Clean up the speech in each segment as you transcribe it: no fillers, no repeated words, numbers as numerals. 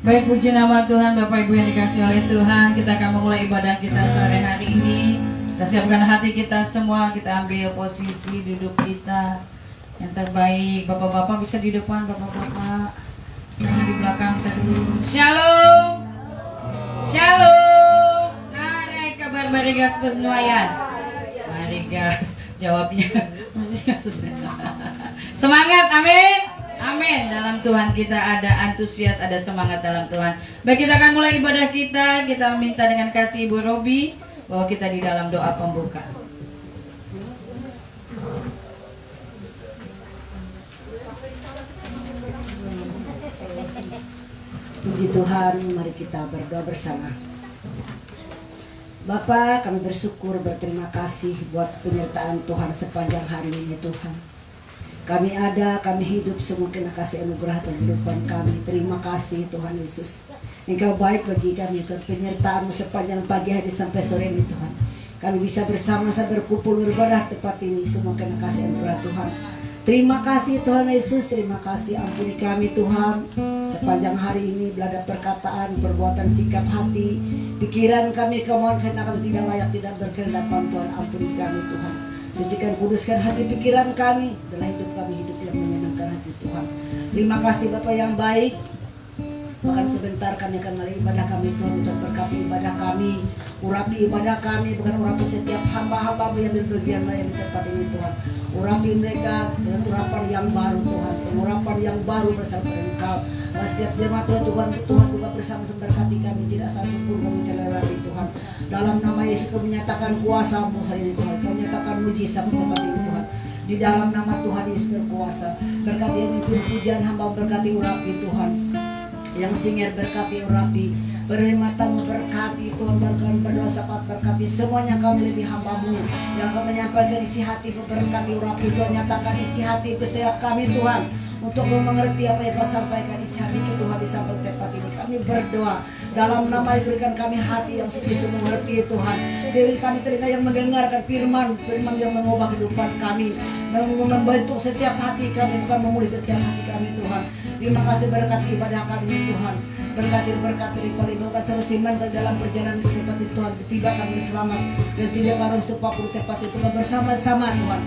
Baik, puji nama Tuhan. Bapak Ibu yang dikasih oleh Tuhan, kita akan memulai ibadah kita sore hari ini. Kita siapkan hati kita semua, kita ambil posisi duduk kita yang terbaik. Bapak-bapak bisa di depan, bapak-bapak yang di belakang terus. Shalom, shalom. Hai, kabar Marigas Pesnuayan. Marigas jawabnya. Semangat, amin. Amin. Dalam Tuhan kita ada antusias, ada semangat dalam Tuhan. Baik, kita akan mulai ibadah kita. Kita minta dengan kasih Ibu Robi bahwa kita di dalam doa pembuka. Puji Tuhan, mari kita berdoa bersama. Bapa, kami bersyukur, berterima kasih buat penyertaan Tuhan sepanjang hari ini Tuhan. Kami ada, kami hidup, semua kena kasih anugerah kehidupan kami. Terima kasih Tuhan Yesus. Engkau baik bagi kami, Tuhan. Penyertaan-Mu sepanjang pagi hari sampai sore ini Tuhan. Kami bisa bersama-sama berkumpul beribadah tepat ini. Semua kena kasih anugerah Tuhan. Terima kasih Tuhan Yesus. Terima kasih, ampuni kami Tuhan. Sepanjang hari ini belada perkataan, perbuatan, sikap hati, pikiran kami, kemauan karena kami tidak layak, tidak berkehendak Tuhan. Ampuni kami Tuhan. Sucikan, kuduskan hati pikiran kami. Dalam hidup kami, hidup yang menyenangkan hati Tuhan. Terima kasih Bapak yang baik. Bahkan sebentar kami akan mulai ibadah kami Tuhan. Untuk berkati ibadah kami, urapi ibadah kami, bukan urapi setiap hamba-hamba yang berbagian lain di tempat ini Tuhan. Urapi mereka dengan urapan yang baru Tuhan, pengurapan yang baru bersama Engkau. Setiap jemaat Tuhan juga bersama-sama berkati kami, tidak satu pun kami terlewati Tuhan. Dalam nama Yesus kau menyatakan kuasa-Mu saat ini Tuhan, kau menyatakan mujizat tempat ini Tuhan. Di dalam nama Tuhan Yesus berkuasa. Berkati yang pujian hamba, berkati urapi Tuhan. Yang singgir berkati urapi, berima tamu berkati Tuhan, berdoa sapat berkati semuanya kami lebih hamba-Mu yang kau menyampaikan isi hati berkati urapi Tuhan, nyatakan isi hati setiap kami Tuhan untuk mengerti apa yang kau sampaikan isi hati Tuhan di samping tempat ini. Kami berdoa dalam nama berikan kami hati yang sungguh-sungguh mengerti Tuhan. Beri kami telinga yang mendengarkan firman yang mengubah kehidupan kami, membentuk setiap hati kami, bukan memulihkan setiap hati kami Tuhan. Terima kasih berkati ibadah kami Tuhan. Berkati lindungan solusi iman ke dalam perjalanan ke tempat itu Tuhan. Tiba kami selamat dan tidak harus apapun tempat itu bersama-sama Tuhan.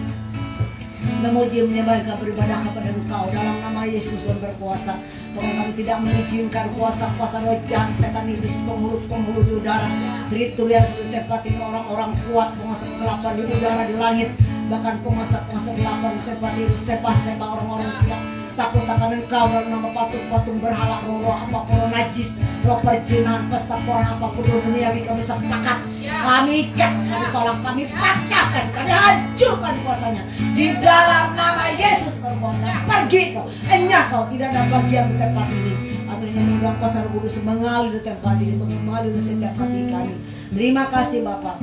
Memuji menyembah beribadah kepada Engkau dalam nama Yesus yang berkuasa. Tuhan, kami tidak mengizinkan kuasa-kuasa roh jahat, setan iblis, penghulu di udara, itu yang seperti tempat ini orang-orang kuat, penguasa kegelapan di udara, di langit, bahkan penguasa-penguasa kegelapan di tempat ini, sembah orang-orang tidak takut akan Engkau dalam nama patung-patung berhala, roh apapun, roh najis, roh perjinahan, pesta porah apapun duniawi kami sepakat, kami ikat, kami tolak, kami pecahkan, kami hancurkan kuasanya di dalam nama Yesus berkuasa. Pergi kau, enyah kau, tidak ada bagian di tempat ini. Artinya mengulang kuasa Roh Kudus mengalir di tempat ini, mengalir di setiap hati kami. Terima kasih Bapak.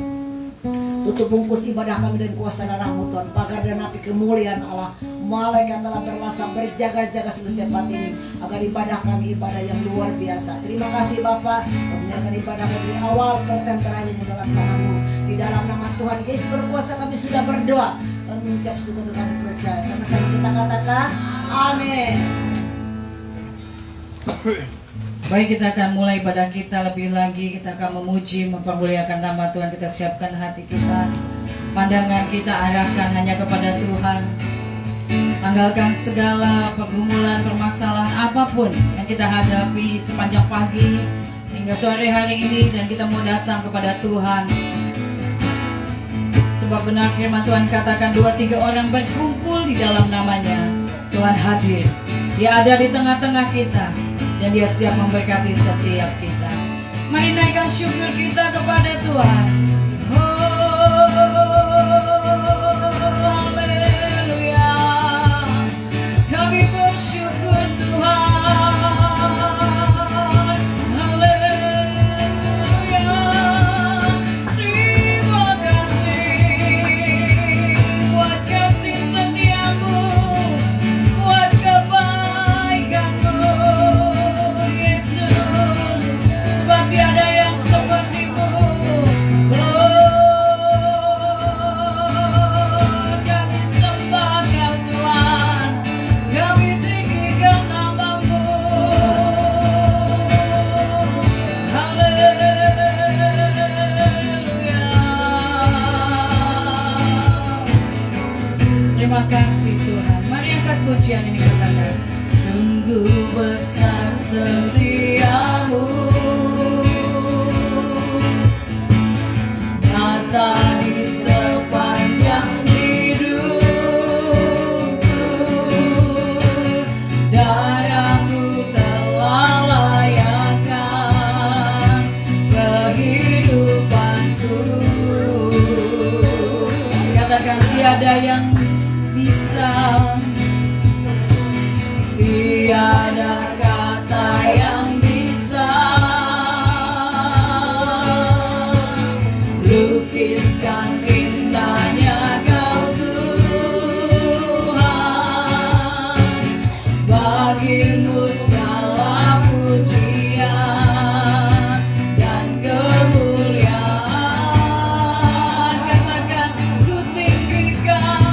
Tutup bungkus ibadah kami dan kuasa darah-Mu Tuhan. Pagar dan api kemuliaan Allah, malaikat telah berlasam berjaga-jaga di tempat ini agar ibadah kami ibadah yang luar biasa. Terima kasih Bapak. Menyerahkan ibadah kami dari awal pertentangannya dalam tangan-Mu. Di dalam nama Tuhan Yesus berkuasa kami sudah berdoa. Kami mengucap syukur dan kami percaya. Sama-sama kita katakan amin. Baik, kita akan mulai ibadah kita lebih lagi. Kita akan memuji, mempermuliakan nama Tuhan. Kita siapkan hati kita, pandangan kita arahkan hanya kepada Tuhan. Tanggalkan segala pergumulan, permasalahan apapun yang kita hadapi sepanjang pagi hingga sore hari ini, dan kita mau datang kepada Tuhan. Sebab benar firman Tuhan katakan 2-3 orang berkumpul di dalam namanya, Tuhan hadir. Dia ada di tengah-tengah kita dan Dia siap memberkati setiap kita. Mari naikkan syukur kita kepada Tuhan. Haleluya. Kami bersyukur Tuhan. Haleluya. Terima kasih buat kasih setiamu, buat kebaikanmu Yesus. Sebab tiada yang sepertimu. Terima kasih Tuhan. Mari angkat pujian ini katakan, sungguh besar setiamu, nyata di sepanjang hidupku. Darahmu telah layakkan kehidupanku. Katakan tiada yang bisa, tiada kata yang bisa lukiskan indahnya Kau Tuhan. Bagimu segala pujian dan kemuliaan. Katakan ku tinggikan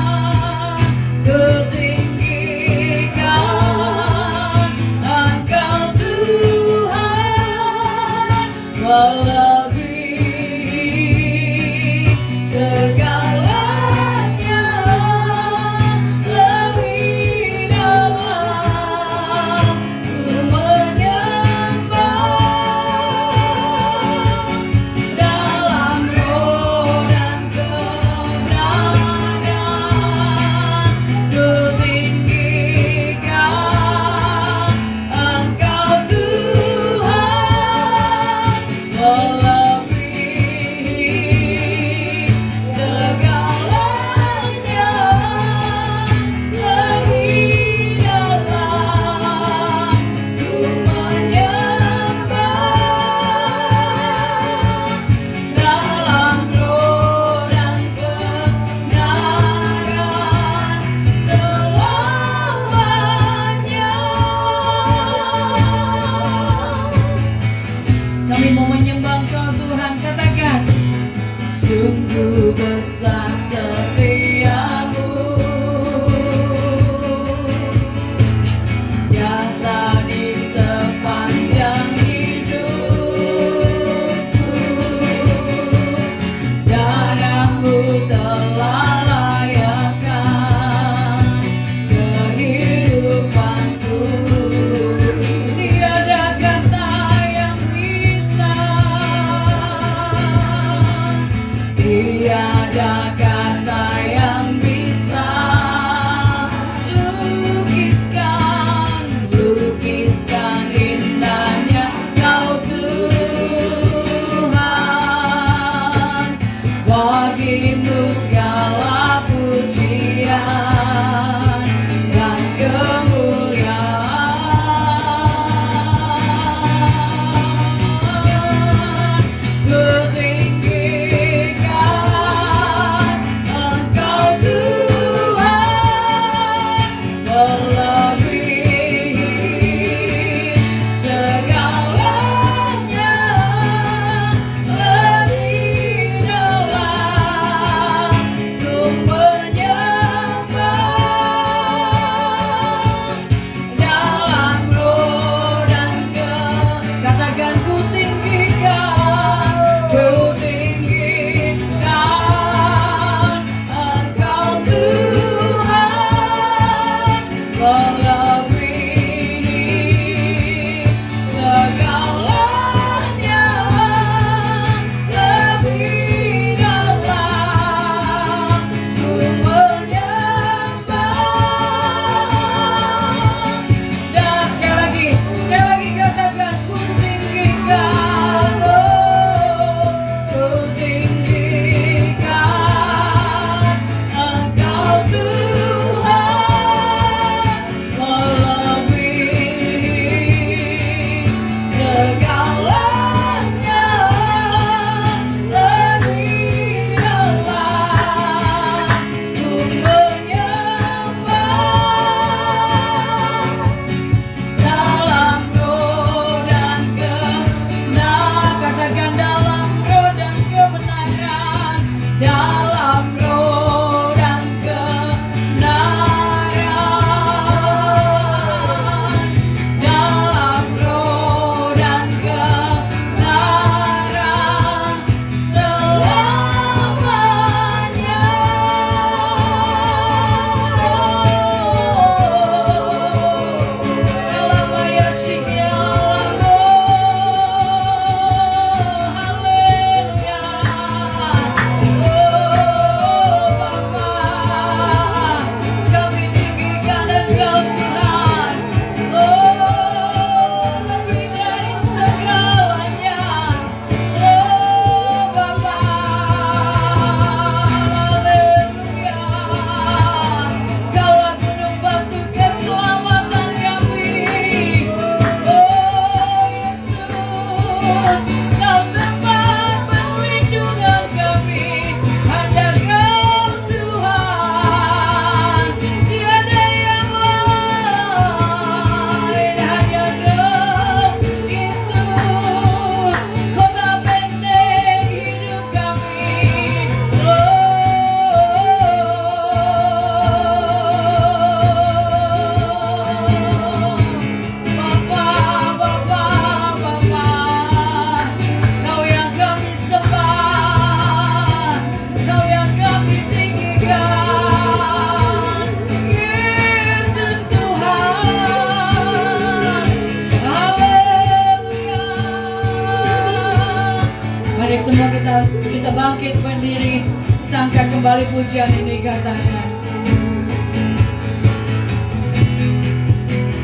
kembali pujian ini, katakan.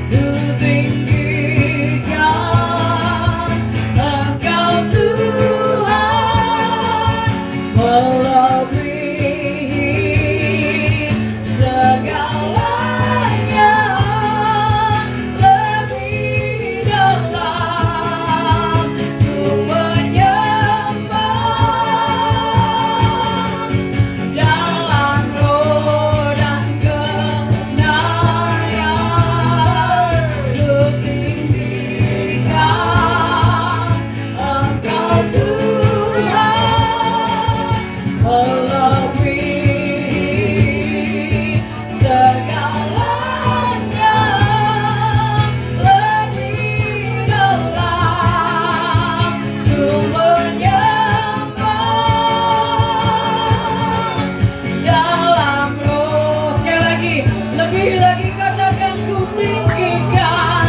Ku tinggikan Engkau Tuhan, melebihi segalanya, lebih dalam ku menyembah dalam roh dan kebenaran. Ku tinggikan Engkau Tuhan, melebihi segalanya, lebih dalam ku menyembah dalam roh. Sekali lagi, lebih lagi, katakan ku tinggikan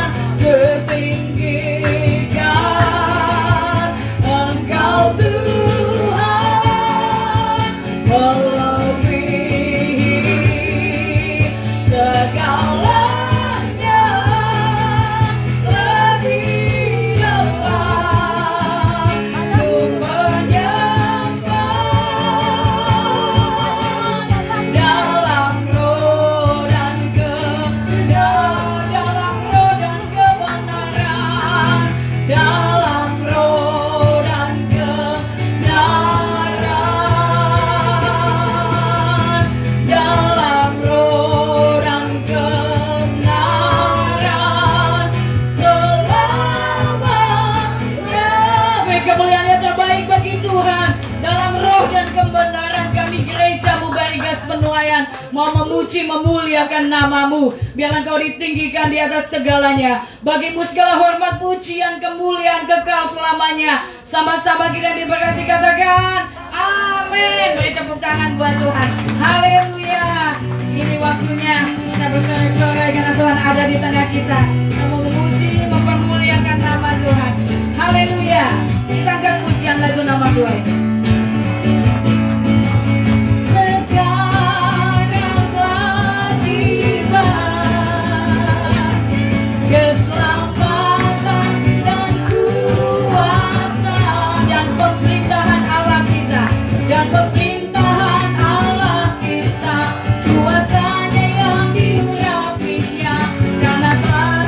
Engkau Tuhan, melebihi segalanya, lebih dalam ku menyembah dalam roh dan kebenaran, dalam roh dan kebenaran, dalam roh dan kebenaran selamanya. Beri kemuliaan yang terbaik bagi Tuhan. Dalam roh dan kebenaran kami gereja Mubarigas Penuaian mau memuji memuliakan namamu. Biarlah Engkau ditinggikan di atas segalanya. Bagimu segala hormat, pujian, kemuliaan kekal selamanya. Sama-sama kita diberkati, katakan amin. Beri tepuk tangan buat Tuhan. Haleluya. Ini waktunya kita bersorak-sorai karena Tuhan ada di tengah kita. Kita mau memuji, mempermuliakan nama Tuhan. Haleluya. Kita angkat pujian lagu nama Tuhan. Sekarang telah tiba keselamatan dan kuasa dan pemerintahan Allah kita, dan pemerintahan Allah kita, kuasanya yang diurapinya, karena telah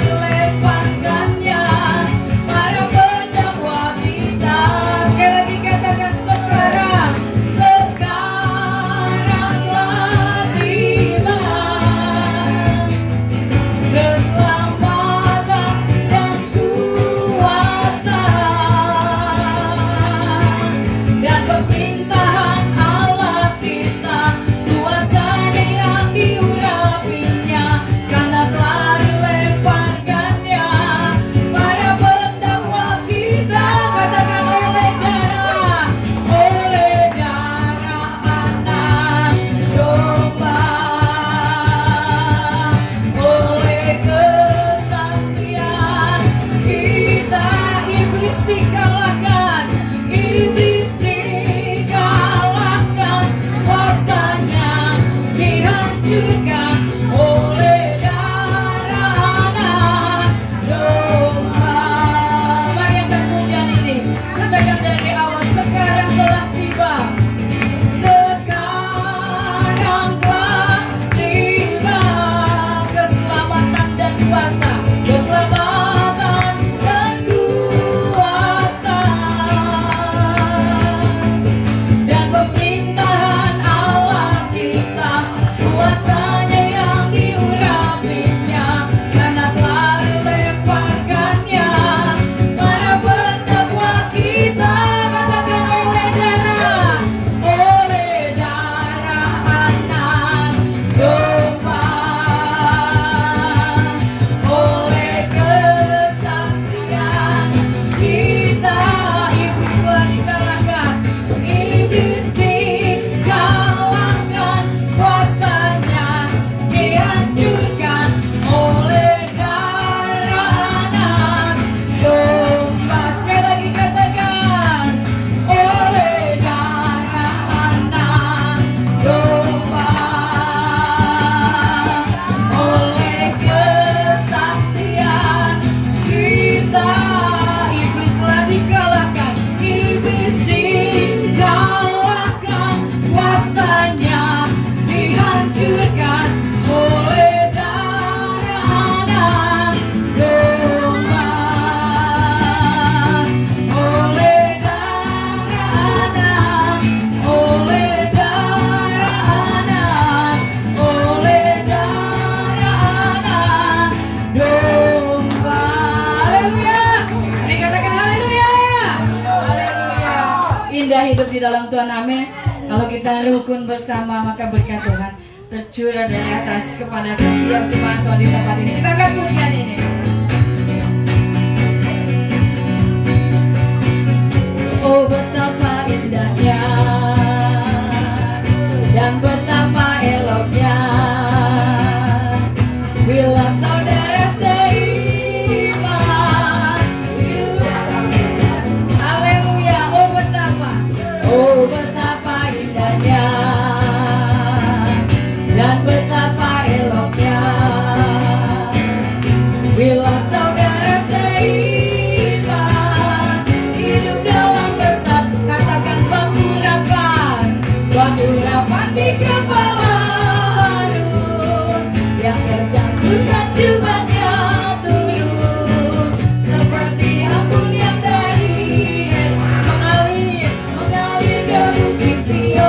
dalam Tuhan, amin. Kalau kita rukun bersama, maka berkat Tuhan tercurah dari atas kepada setiap jemaat Tuhan di tempat ini. Kita akan pujian ini. Oh betapa indahnya dan betapa eloknya bila saudara seiman. Haleluya. Oh betapa indahnya dan betapa eloknya bila saudara seiman hidup dalam bersatu. Katakan batu rapat di kepala Harun yang terjangkut dan jubahnya turun seperti ampun yang dari mengalir ke bukit Sion.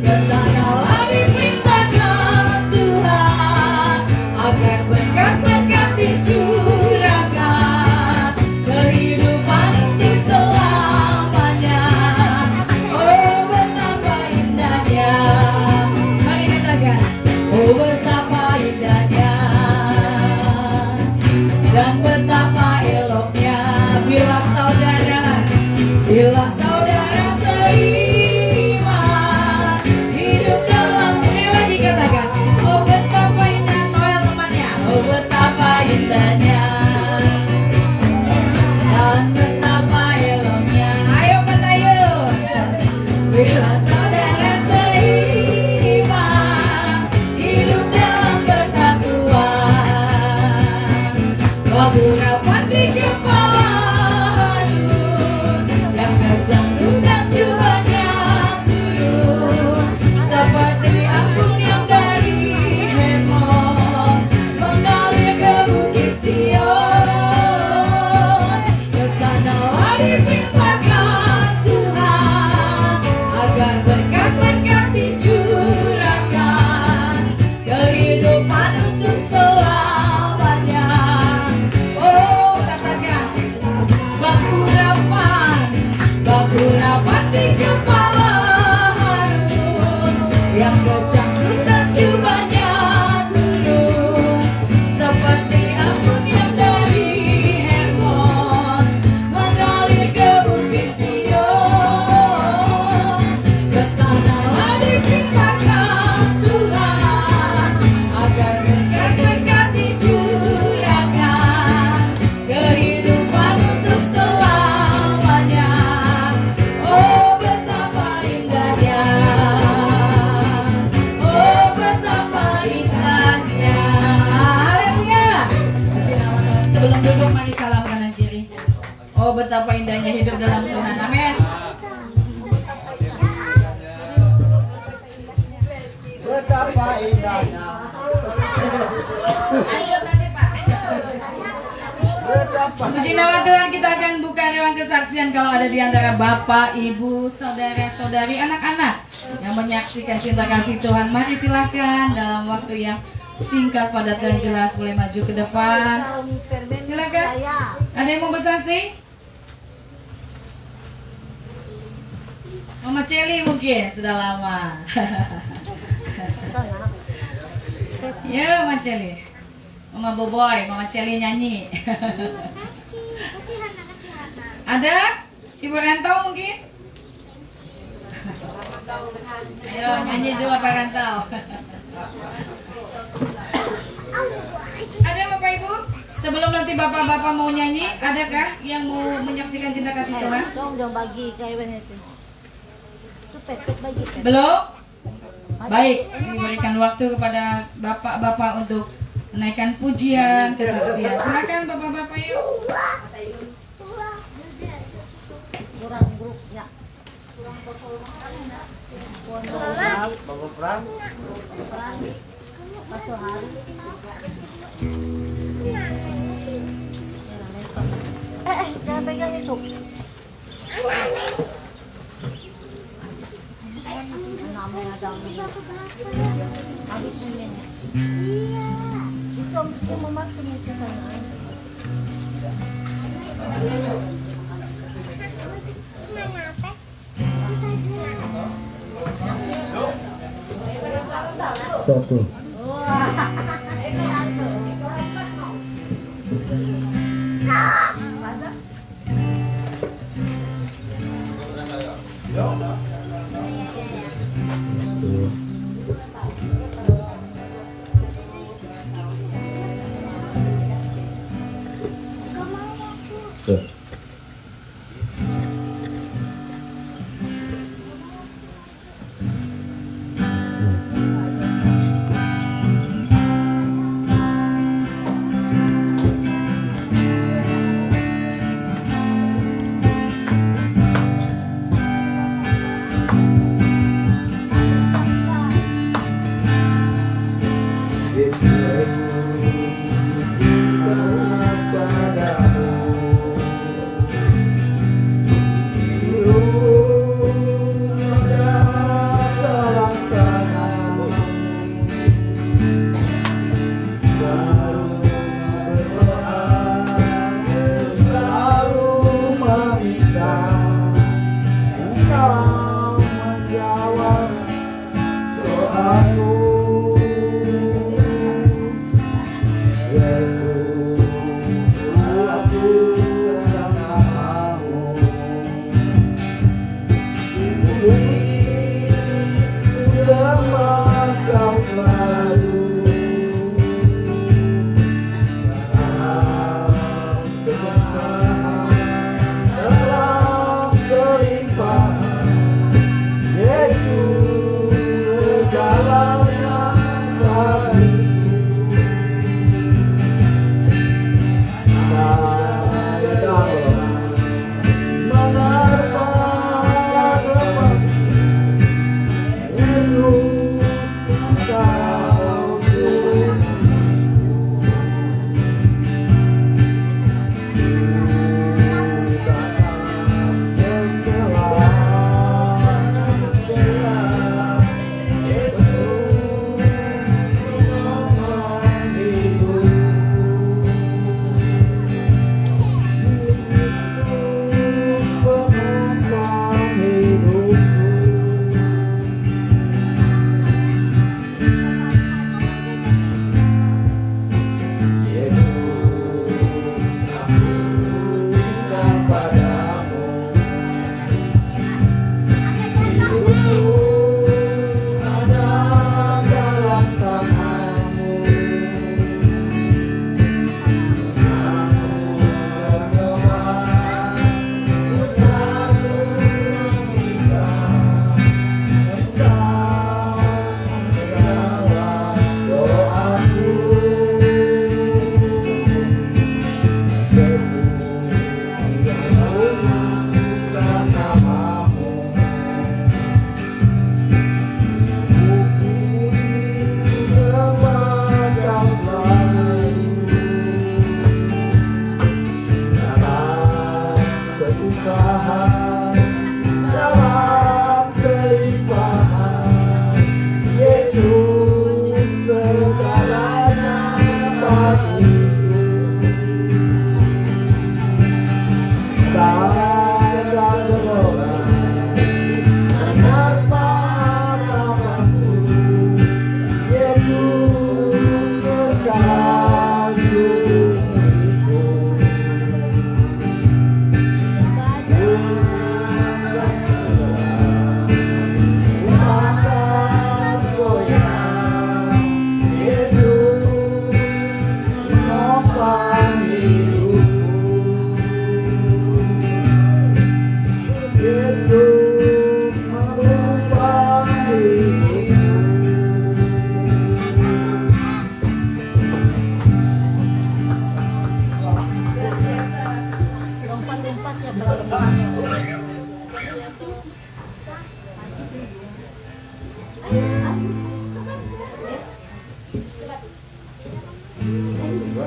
Kesanalah diperintahkan Tuhan agar berkat-berkat dicurahkan kehidupan untuk selamanya. Oh betapa indahnya, mari katakan, oh betapa indahnya dan betapa eloknya bila saudara seiman hidup dalam. Sekali lagi katakan, oh betapa indah. Noel temannya, oh betapa indahnya dan betapa eloknya. Ayo kata yuk, bila saudara seiman hidup dalam kesatuan. Batu rapat di kepala Harun yang terjangkut dan jubahnya turun seperti ampun yang dari Hermon mengalir ke bukit Sion. Kesanalah diperintahkan Tuhan agar berkat-berkat dicurahkan kehidupan untuk selamanya. Oh katakan, batu rapat di kepala Harun yang terjangkut dan jubahnya turun seperti ampun yang dari Hermon mengalir ke bukit Sion. Kesanalah diperintahkan Tuhan agar berkat-berkat dicurahkan kehidupan untuk selamanya. Oh betapa indahnya, oh betapa indahnya. Haleluya. Puji nama Tuhan. Sebelum duduk mari salam kanan kiri. Oh betapa indahnya hidup dalam Tuhan, amin. Betapa indahnya, Ayo nanti Pak. betapa Puji nama Tuhan, kita akan buka ruang kesaksian kalau ada di antara Bapak, Ibu, Saudara-saudari, anak-anak yang menyaksikan cinta kasih Tuhan. Mari silakan dalam waktu yang singkat, padat dan jelas boleh maju ke depan. Silakan. Ada yang mau bersaksi? Mama Celi mungkin sudah lama. Ya Mama Celi. Mama Boboy, Mama Celi nyanyi. Ada? Ibu Rantau mungkin? Ayo nyanyi dulu Pak Rantau. Ada Bapak Ibu? Sebelum nanti Bapak-Bapak mau nyanyi, adakah yang mau menyaksikan cinta kasih Tuhan? Dong bagi kayak itu. Cepet bagi. Belum? Baik, diberikan waktu kepada Bapak-Bapak untuk menaikkan pujian, kesaksian. Silakan Bapak-Bapak yuk. Kurang grupnya. Bapak Pram, Satu hari. Jangan pegang itu. Namanya ada habis ini. Iya. Itu mesti memakai itu sana. satu. Tuh.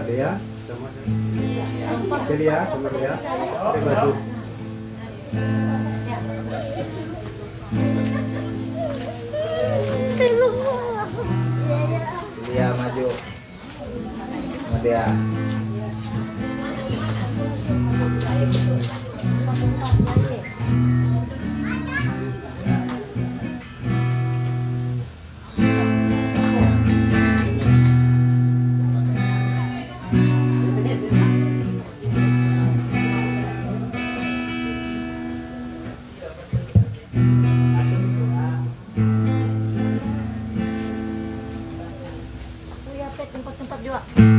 Dea sama Celia sama Dea pakai baju. Celia maju sama Dea. Dua.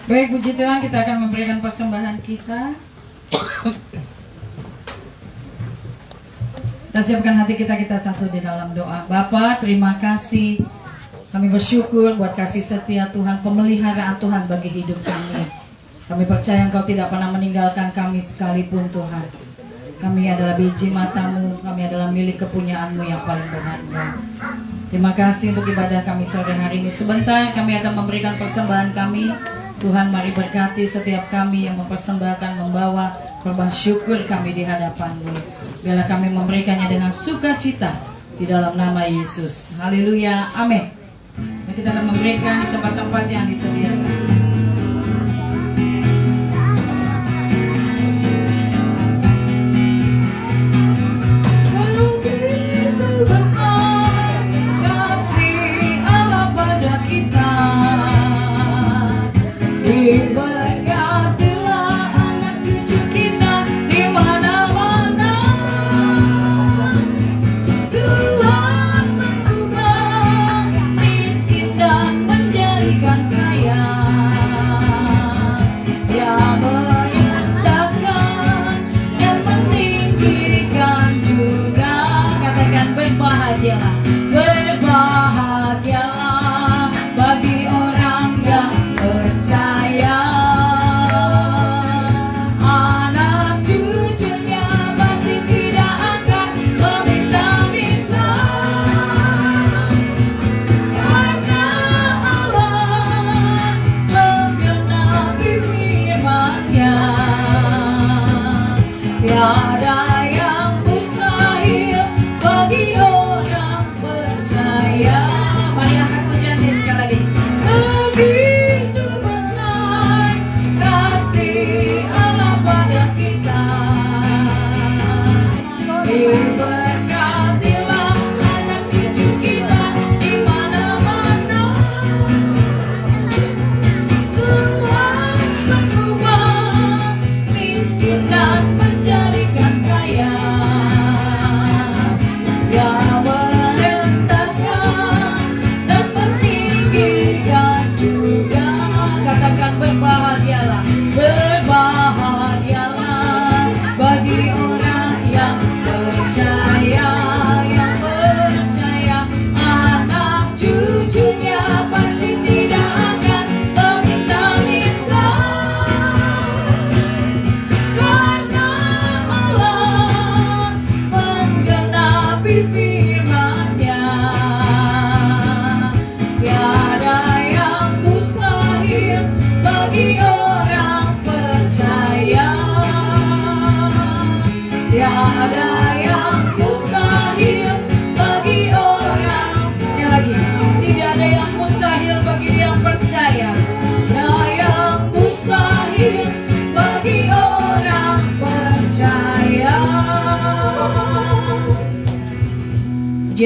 Baik, puji Tuhan, kita akan memberikan persembahan kita. Kita siapkan hati kita satu di dalam doa. Bapa, terima kasih. Kami bersyukur buat kasih setia Tuhan, pemeliharaan Tuhan bagi hidup kami. Kami percaya Engkau tidak pernah meninggalkan kami sekalipun Tuhan. Kami adalah biji matamu, kami adalah milik kepunyaanmu yang paling berharga. Terima kasih untuk ibadah kami sore hari ini. Sebentar kami akan memberikan persembahan kami. Tuhan, mari berkati setiap kami yang mempersembahkan, membawa korban syukur kami di hadapan-Mu. Biarlah kami memberikannya dengan sukacita di dalam nama Yesus. Haleluya, amin. Dan kita akan memberikan di tempat-tempat yang disediakan. Diberkatilah anak cucu kita di mana-mana. Tuhan mengubah miskin dan menjadikan kaya.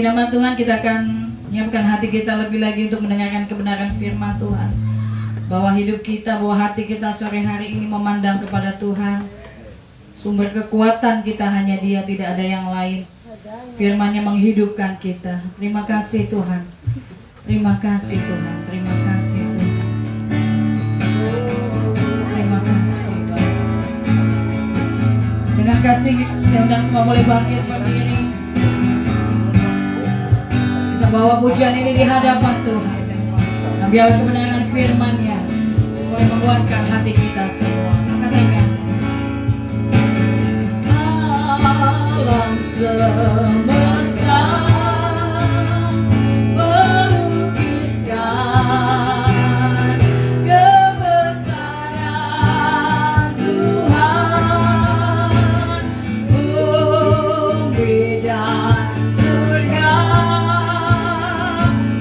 Puji nama Tuhan, kita akan menyiapkan hati kita lebih lagi untuk mendengarkan kebenaran firman Tuhan. Bahwa hidup kita, bahwa hati kita sore hari ini memandang kepada Tuhan. Sumber kekuatan kita hanya Dia, tidak ada yang lain. Firman-Nya menghidupkan kita. Terima kasih Tuhan. Terima kasih Tuhan. Terima kasih Tuhan. Terima kasih Tuhan. Dengan kasih saya undang semua boleh bangkit berdiri. Kita bawa pujian ini di hadapan Tuhan. Dan biar kebenaran firman-Nya boleh menguatkan hati kita semua. Katakan. Alam semesta melukiskan kebesaran Tuhan, bumi dan surga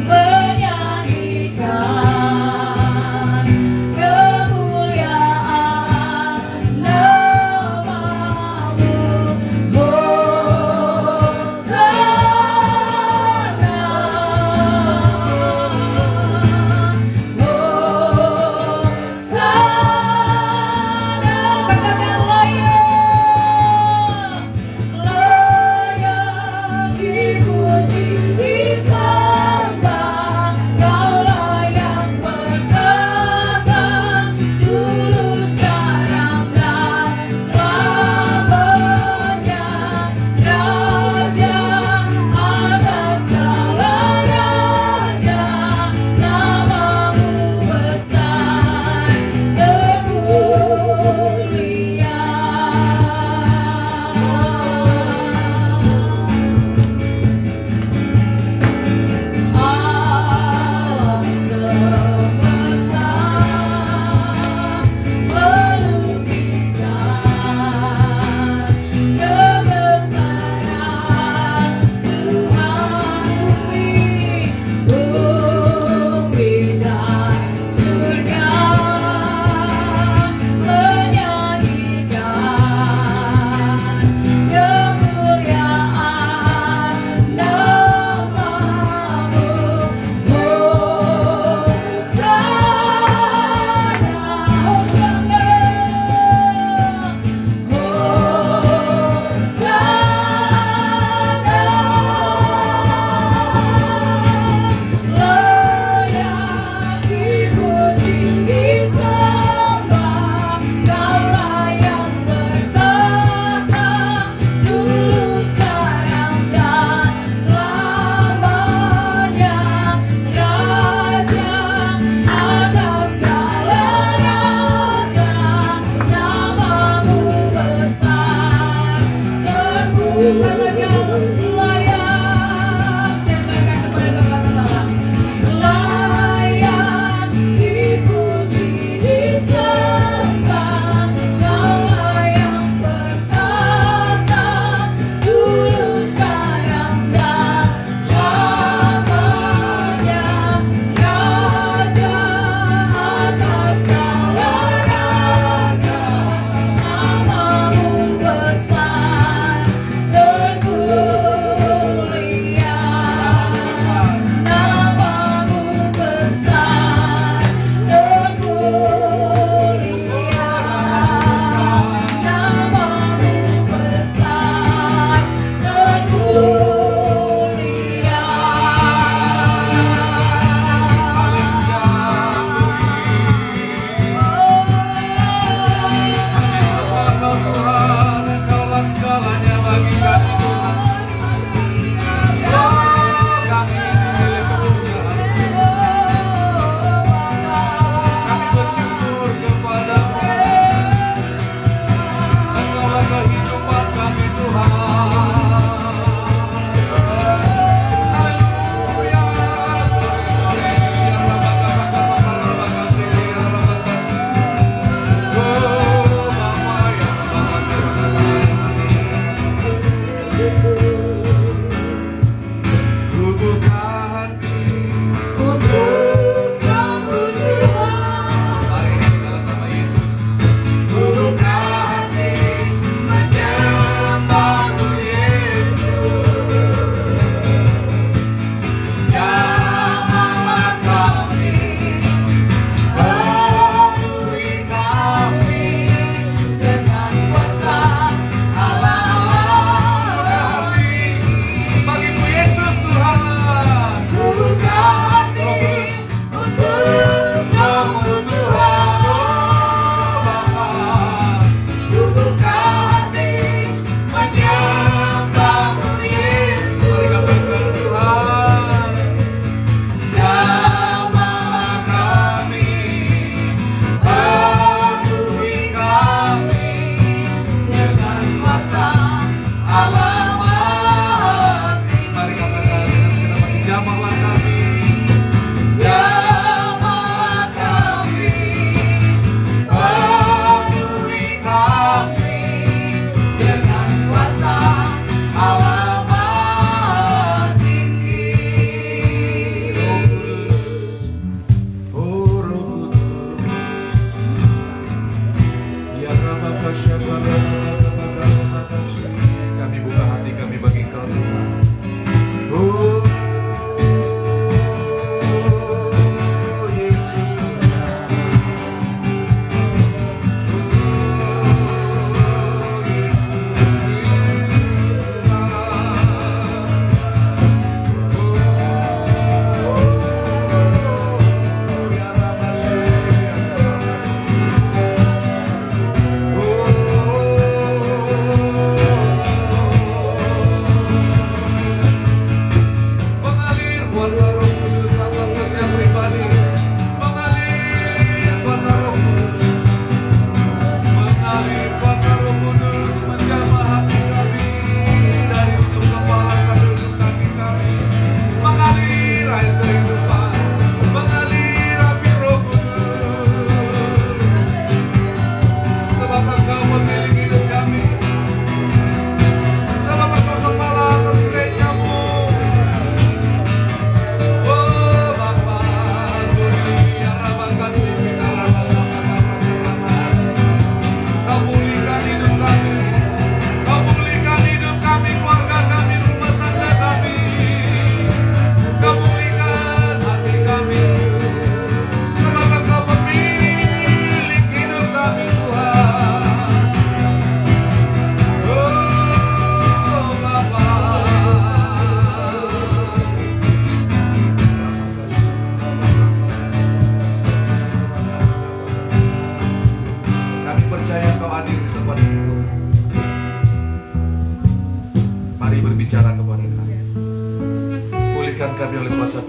menyanyikan kemuliaan namamu. Hosana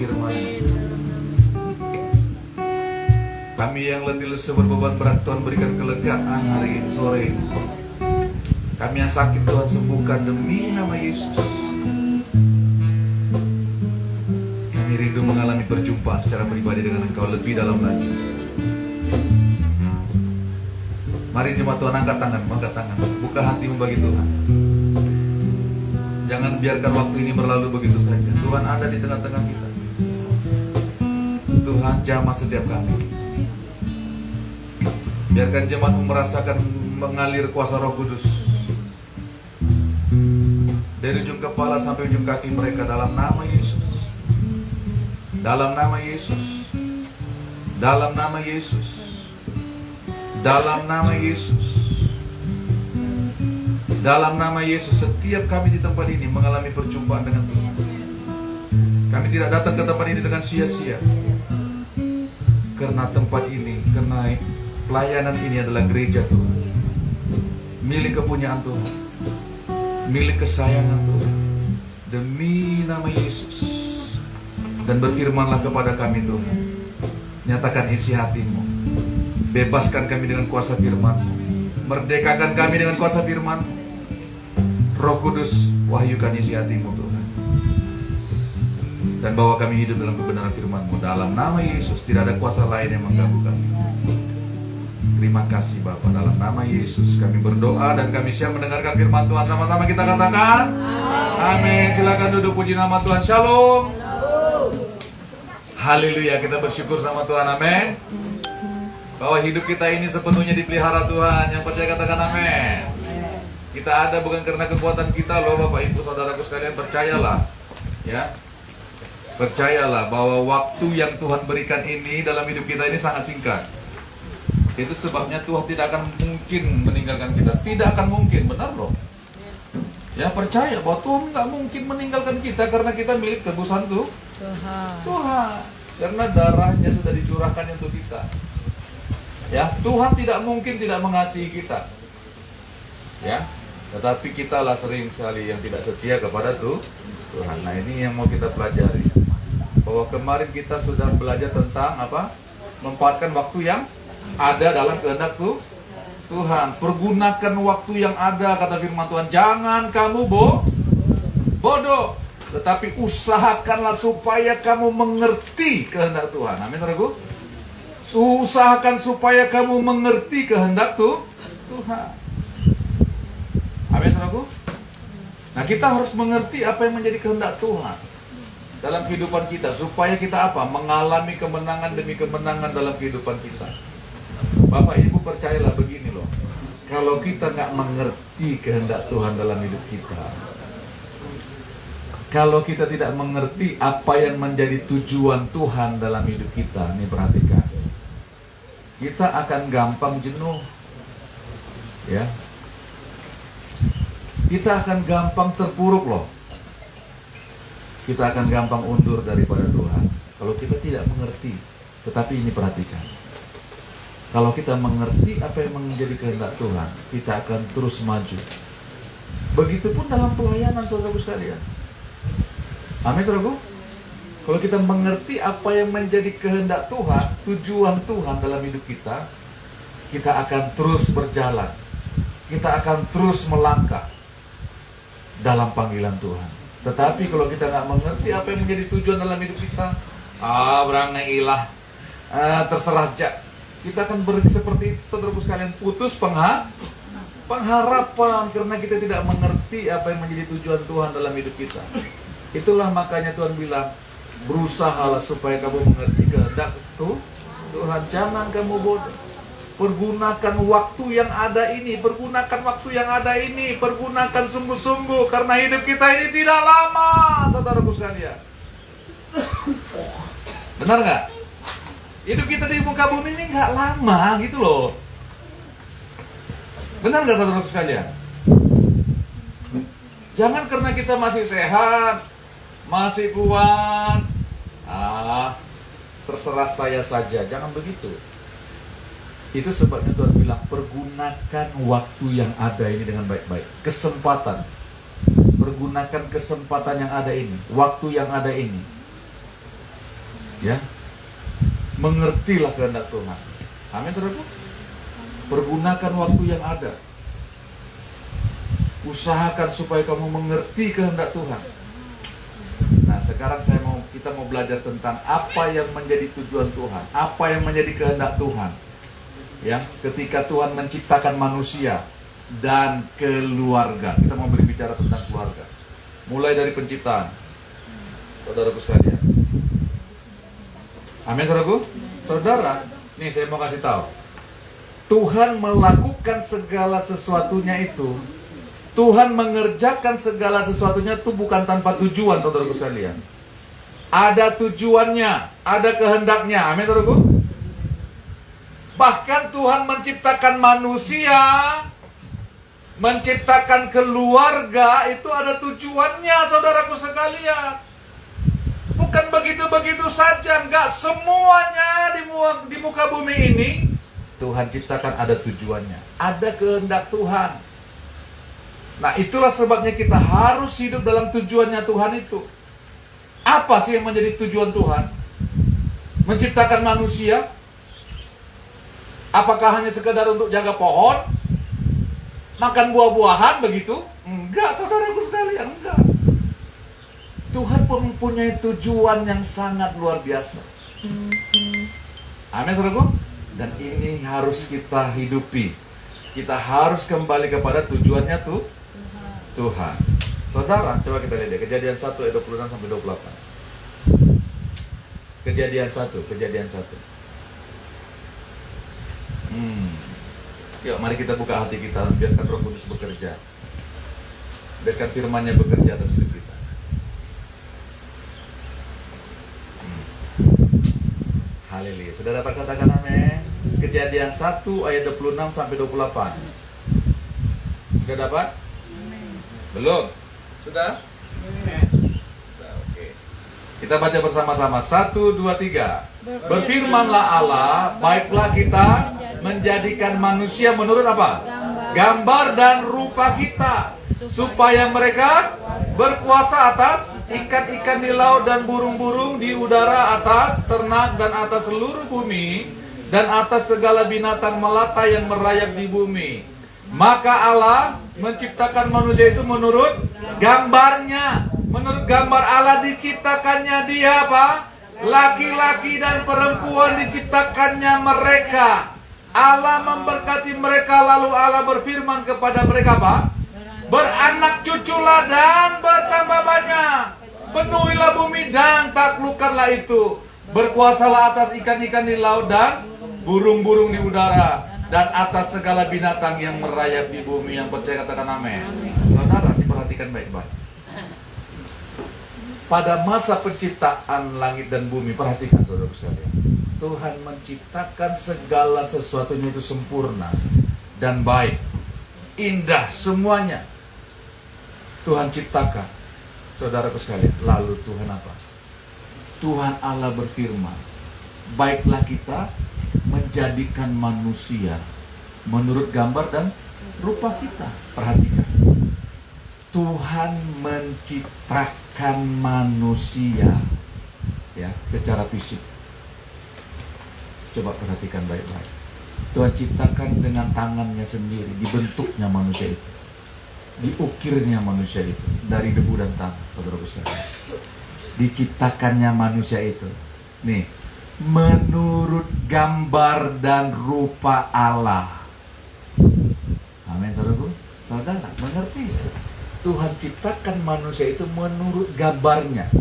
firman. Kami yang letih lesu berbeban berat, Tuhan berikan kelegaan hari ini, sore ini. Kami yang sakit, Tuhan sembuhkan demi nama Yesus. Kami rindu mengalami perjumpaan secara pribadi dengan Engkau lebih dalam lagi. Mari jemaat Tuhan, angkat tangan, buka hatimu bagi Tuhan. Jangan biarkan waktu ini berlalu begitu saja. Tuhan ada di tengah-tengah kita. Tuhan jamah setiap kami. Biarkan jemaatmu merasakan mengalir kuasa Roh Kudus dari ujung kepala sampai ujung kaki mereka dalam nama Yesus. Dalam nama Yesus. Dalam nama Yesus. Dalam nama Yesus. Dalam nama Yesus, setiap kami di tempat ini mengalami perjumpaan dengan Tuhan. Kami tidak datang ke tempat ini dengan sia-sia. Karena tempat ini, karena pelayanan ini adalah gereja Tuhan, milik kepunyaan Tuhan, milik kesayangan Tuhan. Demi nama Yesus. Dan berfirmanlah kepada kami Tuhan, nyatakan isi hatimu, bebaskan kami dengan kuasa firman-Mu, merdekakan kami dengan kuasa firman-Mu. Roh Kudus, wahyukan isi hatimu Tuhan, dan bawa kami hidup dalam kebenaran firman-Mu. Dalam nama Yesus, tidak ada kuasa lain yang mengganggu kami. Terima kasih Bapa, dalam nama Yesus kami berdoa dan kami siap mendengarkan firman Tuhan. Sama-sama kita katakan amin. Silakan duduk, puji nama Tuhan. Shalom. Haleluya, kita bersyukur sama Tuhan, amin. Bahwa hidup kita ini sepenuhnya dipelihara Tuhan. Yang percaya katakan amin. Kita ada bukan karena kekuatan kita loh Bapak Ibu Saudaraku sekalian, percayalah. Ya, percayalah bahwa waktu yang Tuhan berikan ini dalam hidup kita ini sangat singkat. Itu sebabnya Tuhan tidak akan mungkin meninggalkan kita. Tidak akan mungkin, benar loh. Ya, percaya bahwa Tuhan nggak mungkin meninggalkan kita karena kita milik tebusan Tuhan. Karena darahnya sudah dicurahkan untuk kita. Ya, Tuhan tidak mungkin tidak mengasihi kita. Ya, tetapi kitalah sering sekali yang tidak setia kepada Tuhan. Nah, ini yang mau kita pelajari. Bahwa kemarin kita sudah belajar tentang apa? Memanfaatkan waktu yang ada dalam kehendak Tuhan. Pergunakan waktu yang ada, kata firman Tuhan. Jangan kamu bodoh, tetapi usahakanlah supaya kamu mengerti kehendak Tuhan. Amin, saudaraku. Usahakan supaya kamu mengerti kehendak Tuhan. Amin, saudaraku. Nah, kita harus mengerti apa yang menjadi kehendak Tuhan dalam kehidupan kita, supaya kita apa? Mengalami kemenangan demi kemenangan dalam kehidupan kita. Bapak Ibu, percayalah begini loh. Kalau kita nggak mengerti kehendak Tuhan dalam hidup kita, kalau kita tidak mengerti apa yang menjadi tujuan Tuhan dalam hidup kita, nih perhatikan, kita akan gampang jenuh. Ya, kita akan gampang terpuruk loh. Kita akan gampang undur daripada Tuhan kalau kita tidak mengerti. Tetapi ini perhatikan, kalau kita mengerti apa yang menjadi kehendak Tuhan, kita akan terus maju. Begitupun dalam pelayanan, saudaraku sekalian. Amin, saudaraku. Kalau kita mengerti apa yang menjadi kehendak Tuhan, tujuan Tuhan dalam hidup kita, kita akan terus berjalan. Kita akan terus melangkah dalam panggilan Tuhan. Tetapi kalau kita nggak mengerti apa yang menjadi tujuan dalam hidup kita, berangai ilah, terserah aja. Kita akan seperti itu, saudaraku sekalian, putus pengharapan karena kita tidak mengerti apa yang menjadi tujuan Tuhan dalam hidup kita. Itulah makanya Tuhan bilang, berusahalah supaya kamu mengerti kehendak Tuhan. Jangan kamu bodoh. Pergunakan waktu yang ada ini, pergunakan waktu yang ada ini, pergunakan sungguh-sungguh, karena hidup kita ini tidak lama, saudaraku sekalian. Benar nggak? Hidup kita di muka bumi ini nggak lama gitu loh. Benar nggak, saudaraku sekalian? Jangan karena kita masih sehat, masih kuat, terserah saya saja. Jangan begitu. Itu sebabnya Tuhan bilang, pergunakan waktu yang ada ini dengan baik-baik. Kesempatan. Pergunakan kesempatan yang ada ini, waktu yang ada ini. Ya, mengertilah kehendak Tuhan. Amin, saudaraku. Pergunakan waktu yang ada. Usahakan supaya kamu mengerti kehendak Tuhan. Nah, sekarang kita mau belajar tentang apa yang menjadi tujuan Tuhan, apa yang menjadi kehendak Tuhan. Ya, ketika Tuhan menciptakan manusia dan keluarga. Kita mau berbicara tentang keluarga. Mulai dari penciptaan. Saudaraku sekalian. Amin, saudaraku. Saudara, nih saya mau kasih tahu. Tuhan melakukan segala sesuatunya itu. Tuhan mengerjakan segala sesuatunya itu bukan tanpa tujuan, saudaraku sekalian. Ada tujuannya, ada kehendaknya. Amin, saudaraku. Bahkan Tuhan menciptakan manusia, menciptakan keluarga, itu ada tujuannya, saudaraku sekalian. Bukan begitu-begitu saja, enggak. Semuanya di muka bumi ini Tuhan ciptakan ada tujuannya, ada kehendak Tuhan. Nah, itulah sebabnya kita harus hidup dalam tujuannya Tuhan itu. Apa sih yang menjadi tujuan Tuhan? Menciptakan manusia? Apakah hanya sekedar untuk jaga pohon? Makan buah-buahan begitu? Enggak, saudaraku sekalian, enggak. Tuhan mempunyai tujuan yang sangat luar biasa. Amin, saudaraku. Dan ini harus kita hidupi. Kita harus kembali kepada tujuannya Tuhan. Saudara, coba kita lihat ya, Kejadian 1 ayat 26 sampai 28. Kejadian 1. Yuk, mari kita buka hati kita, biarkan Roh Kudus bekerja. Biarkan firman-Nya bekerja atas hidup kita. Haleluya. Sudah dapat katakan amin? Kejadian 1 ayat 26 sampai 28. Sudah dapat? Belum? Sudah? Sudah, oke. Kita baca bersama-sama. 1, 2, 3. Berfirmanlah Allah, baiklah kita menjadikan manusia menurut apa? Gambar dan rupa kita, supaya mereka berkuasa atas ikan-ikan di laut dan burung-burung di udara, atas ternak dan atas seluruh bumi, dan atas segala binatang melata yang merayap di bumi. Maka Allah menciptakan manusia itu menurut gambarnya. Menurut gambar Allah diciptakannya dia apa? Laki-laki dan perempuan diciptakannya mereka. Allah memberkati mereka, lalu Allah berfirman kepada mereka apa? Beranak cuculah dan bertambah banyak. Penuhilah bumi dan taklukkanlah itu. Berkuasalah atas ikan-ikan di laut dan burung-burung di udara, dan atas segala binatang yang merayap di bumi. Yang percaya katakan amin. Saudara, diperhatikan baik-baik. Pada masa penciptaan langit dan bumi, perhatikan saudara sekalian, Tuhan menciptakan segala sesuatunya itu sempurna dan baik, indah semuanya. Tuhan ciptakan, saudaraku sekalian. Lalu Tuhan apa? Tuhan Allah berfirman, baiklah kita menjadikan manusia menurut gambar dan rupa kita. Perhatikan, Tuhan menciptakan manusia ya secara fisik. Coba perhatikan baik-baik. Tuhan ciptakan dengan tangannya sendiri, dibentuknya manusia itu, diukirnya manusia itu dari debu dan tanah, saudaraku sekalian. Diciptakannya manusia itu, nih, menurut gambar dan rupa Allah. Amin, saudaraku. Saudara, mengerti? Tuhan ciptakan manusia itu menurut gambarnya.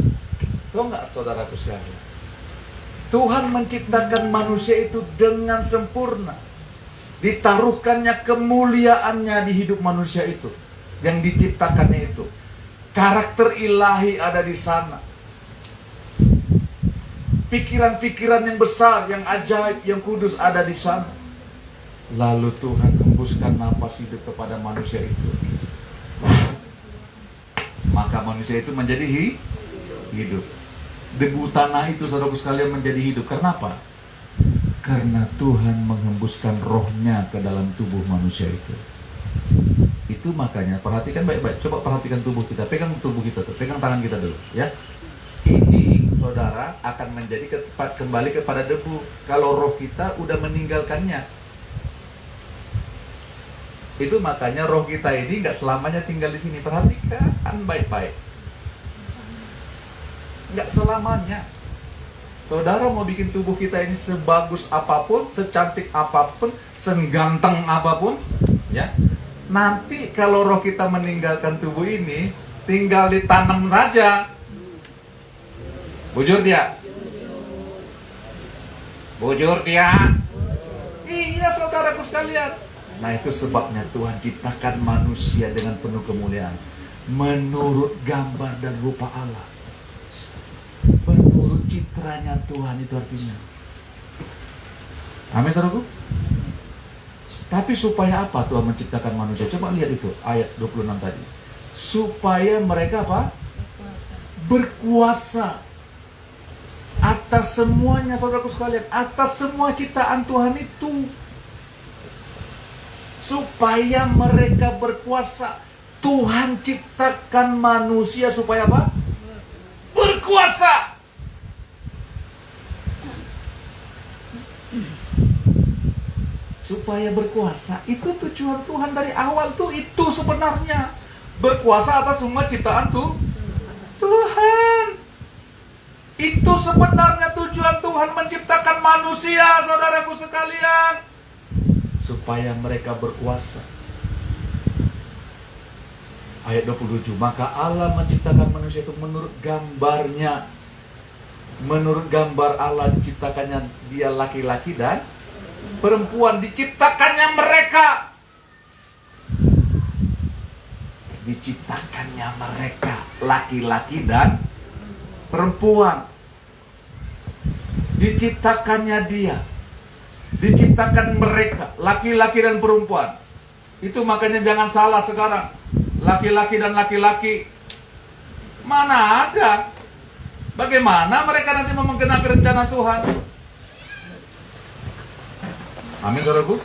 Tahu nggak, saudaraku sekalian? Tuhan menciptakan manusia itu dengan sempurna. Ditaruhkannya kemuliaannya di hidup manusia itu, yang diciptakannya itu. Karakter ilahi ada di sana. Pikiran-pikiran yang besar, yang ajaib, yang kudus ada di sana. Lalu Tuhan hembuskan napas hidup kepada manusia itu. Maka manusia itu menjadi hidup. Debu tanah itu, saudaraku sekalian, menjadi hidup. Kenapa? Karena Tuhan menghembuskan rohnya ke dalam tubuh manusia itu. Itu makanya, perhatikan baik-baik. Coba perhatikan tubuh kita. Pegang tubuh kita tuh. Pegang tangan kita dulu, ya. Ini saudara, akan menjadi kembali kepada debu kalau roh kita udah meninggalkannya. Itu makanya roh kita ini nggak selamanya tinggal di sini. Perhatikan baik-baik. Nggak selamanya. Saudara mau bikin tubuh kita ini sebagus apapun, secantik apapun, seganteng apapun, ya. Nanti kalau roh kita meninggalkan tubuh ini, tinggal ditanam saja. Bujur dia. Bujur dia. Iya saudaraku sekalian. Nah itu sebabnya Tuhan ciptakan manusia dengan penuh kemuliaan menurut gambar dan rupa Allah. Menurut citranya Tuhan, itu artinya. Amin saudaraku. Tapi supaya apa Tuhan menciptakan manusia? Coba lihat itu ayat 26 tadi. Supaya mereka apa? Berkuasa atas semuanya saudaraku sekalian, atas semua ciptaan Tuhan itu. Supaya mereka berkuasa. Tuhan ciptakan manusia supaya apa? Berkuasa. Supaya berkuasa. Itu tujuan Tuhan dari awal tuh, itu sebenarnya. Berkuasa atas semua ciptaan tuh Tuhan. Itu sebenarnya tujuan Tuhan menciptakan manusia, saudaraku sekalian. Supaya mereka berkuasa. Ayat 27, maka Allah menciptakan manusia itu menurut gambarnya. Menurut gambar Allah diciptakannya dia laki-laki dan perempuan. Diciptakannya mereka. Diciptakannya mereka laki-laki dan perempuan. Diciptakannya dia. Diciptakan mereka, laki-laki dan perempuan. Itu makanya jangan salah sekarang. Laki-laki dan laki-laki. Mana ada? Bagaimana mereka nanti mau menggenapi rencana Tuhan? Amin saudaraku.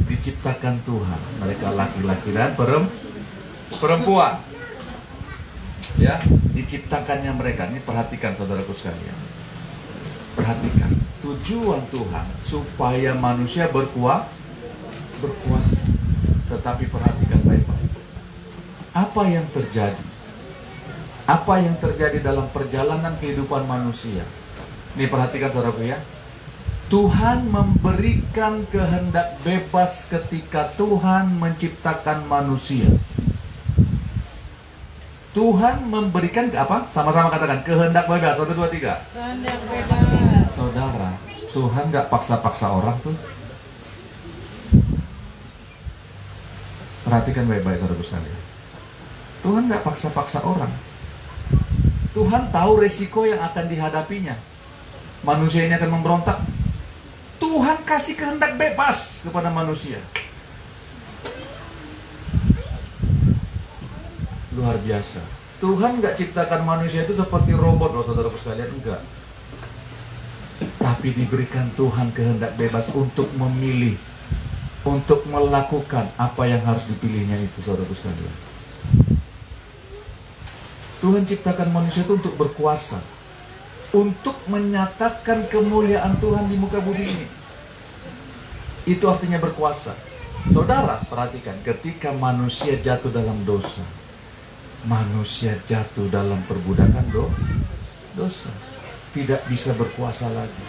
Diciptakan Tuhan, mereka laki-laki dan perempuan. Ya, diciptakannya mereka. Ini perhatikan saudaraku sekalian. Perhatikan, tujuan Tuhan supaya manusia berkuasa. Tetapi perhatikan baik-baik. Apa yang terjadi? Apa yang terjadi dalam perjalanan kehidupan manusia? Ini perhatikan saudaraku ya. Tuhan memberikan kehendak bebas ketika Tuhan menciptakan manusia. Tuhan memberikan apa? Sama-sama katakan, kehendak bebas. 1, 2, 3. Kehendak bebas. Saudara, Tuhan gak paksa-paksa orang tuh. Perhatikan baik-baik saudara sekalian. Tuhan gak paksa-paksa orang. Tuhan tahu resiko yang akan dihadapinya. Manusia ini akan memberontak. Tuhan kasih kehendak bebas kepada manusia. Luar biasa. Tuhan gak ciptakan manusia itu seperti robot loh saudaraku sekalian. Enggak. Tapi diberikan Tuhan kehendak bebas untuk memilih, untuk melakukan apa yang harus dipilihnya itu saudaraku sekalian. Tuhan ciptakan manusia itu untuk berkuasa, untuk menyatakan kemuliaan Tuhan di muka bumi ini. Itu artinya berkuasa. Saudara, perhatikan, ketika manusia jatuh dalam dosa, manusia jatuh dalam perbudakan dosa, tidak bisa berkuasa lagi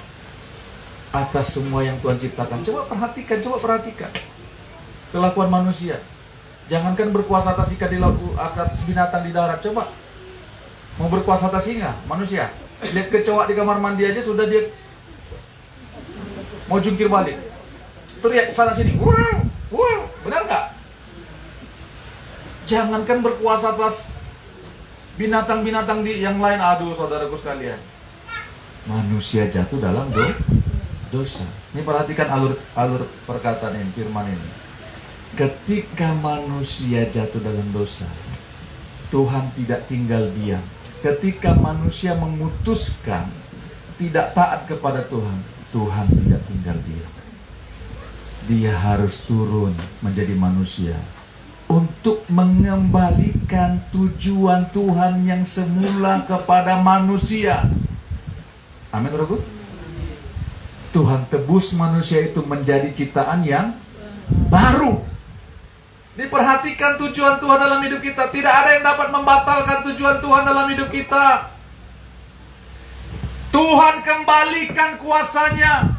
atas semua yang Tuhan ciptakan. Coba perhatikan kelakuan manusia. Jangankan berkuasa atas ikan di laut, atas binatang di darat. Coba mau berkuasa atas singa, manusia. Lihat kecoa di kamar mandi aja sudah dia mau jungkir balik, teriak sana sini, wow, benar nggak? Jangankan berkuasa atas binatang-binatang di yang lain. Aduh saudaraku sekalian, manusia jatuh dalam dosa. Ini perhatikan alur perkataan ini, firman ini. Ketika manusia jatuh dalam dosa, Tuhan tidak tinggal diam. Ketika manusia memutuskan tidak taat kepada Tuhan, Tuhan tidak tinggal diam. Dia harus turun menjadi manusia untuk mengembalikan tujuan Tuhan yang semula kepada manusia. Amin, saudaraku. Tuhan tebus manusia itu menjadi ciptaan yang baru. Diperhatikan tujuan Tuhan dalam hidup kita. Tidak ada yang dapat membatalkan tujuan Tuhan dalam hidup kita. Tuhan kembalikan kuasanya.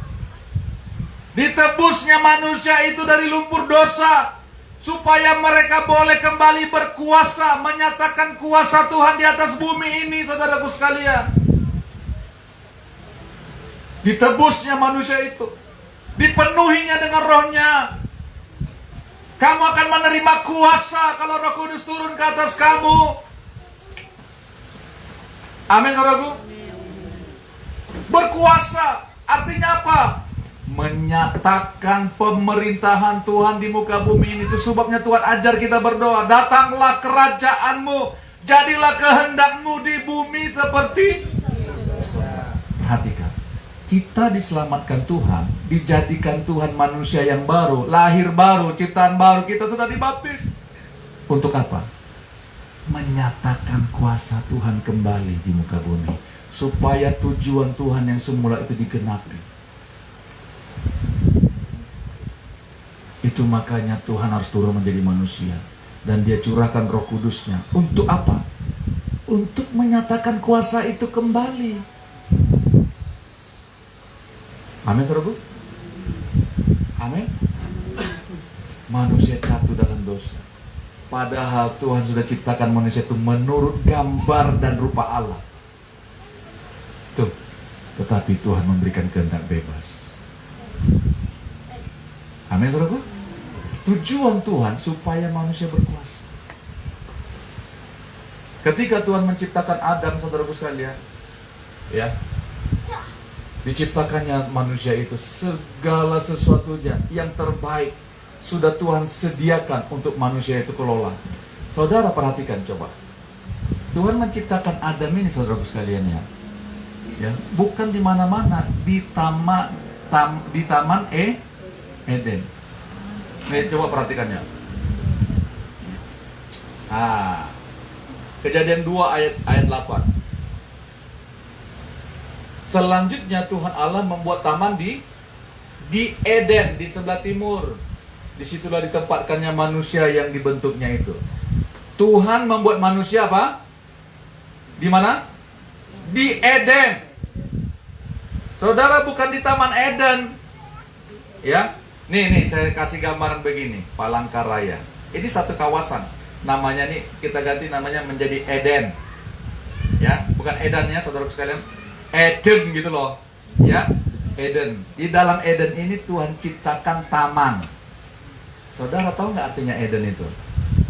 Ditebusnya manusia itu dari lumpur dosa, supaya mereka boleh kembali berkuasa, menyatakan kuasa Tuhan di atas bumi ini, saudaraku sekalian. Ditebusnya manusia itu, dipenuhinya dengan rohnya. Kamu akan menerima kuasa kalau Roh Kudus turun ke atas kamu. Amin, saudaraku. Berkuasa artinya apa? Menyatakan pemerintahan Tuhan di muka bumi ini. Itu sebabnya Tuhan ajar kita berdoa, datanglah kerajaanmu, jadilah kehendakmu di bumi seperti. Perhatikan, kita diselamatkan Tuhan, dijadikan Tuhan manusia yang baru, lahir baru, ciptaan baru. Kita sudah dibaptis. Untuk apa? Menyatakan kuasa Tuhan kembali di muka bumi, supaya tujuan Tuhan yang semula itu digenapi. Itu makanya Tuhan harus turun menjadi manusia, dan Dia curahkan Roh Kudusnya. Untuk apa? Untuk menyatakan kuasa itu kembali. Amin, saudaraku. Amin. Manusia jatuh dalam dosa, padahal Tuhan sudah ciptakan manusia itu menurut gambar dan rupa Allah. Tuh, tetapi Tuhan memberikan kehendak bebas. Amin, saudaraku. Tujuan Tuhan supaya manusia berkuasa. Ketika Tuhan menciptakan Adam, saudaraku sekalian, ya, diciptakannya manusia itu, segala sesuatunya yang terbaik sudah Tuhan sediakan untuk manusia itu kelola. Saudara perhatikan coba. Tuhan menciptakan Adam ini, saudaraku sekalian, ya, bukan di mana-mana, di taman Eden. Nih, coba perhatikannya. Kejadian 2 ayat 8. Selanjutnya Tuhan Allah membuat taman di Eden, di sebelah timur. Disitulah ditempatkannya manusia yang dibentuknya itu. Tuhan membuat manusia apa? Di mana? Di Eden. Saudara, bukan di Taman Eden. Ya, nih saya kasih gambaran begini, Palangkaraya. Ini satu kawasan. Namanya nih kita ganti namanya menjadi Eden. Ya, bukan Edan ya, saudara sekalian. Eden gitu loh. Ya, Eden. Di dalam Eden ini Tuhan ciptakan taman. Saudara tahu nggak artinya Eden itu?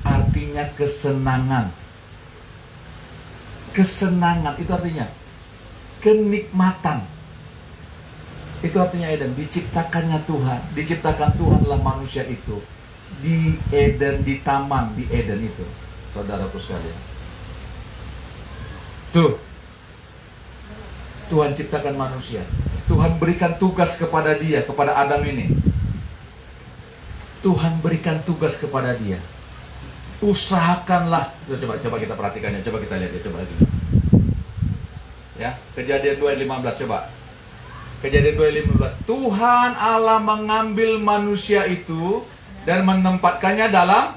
Artinya kesenangan. Kesenangan itu artinya kenikmatan. Itu artinya Eden, diciptakannya Tuhan, diciptakan Tuhanlah manusia itu di Eden, di taman di Eden itu, saudaraku sekalian. Tuh, Tuhan ciptakan manusia, Tuhan berikan tugas kepada dia, kepada Adam ini. Tuhan berikan tugas kepada dia. Usahakanlah, coba kita perhatikannya, coba kita lihat ya, coba lagi. Ya, Kejadian 2 ayat 15 coba. Kejadian 2:15. Tuhan Allah mengambil manusia itu dan menempatkannya dalam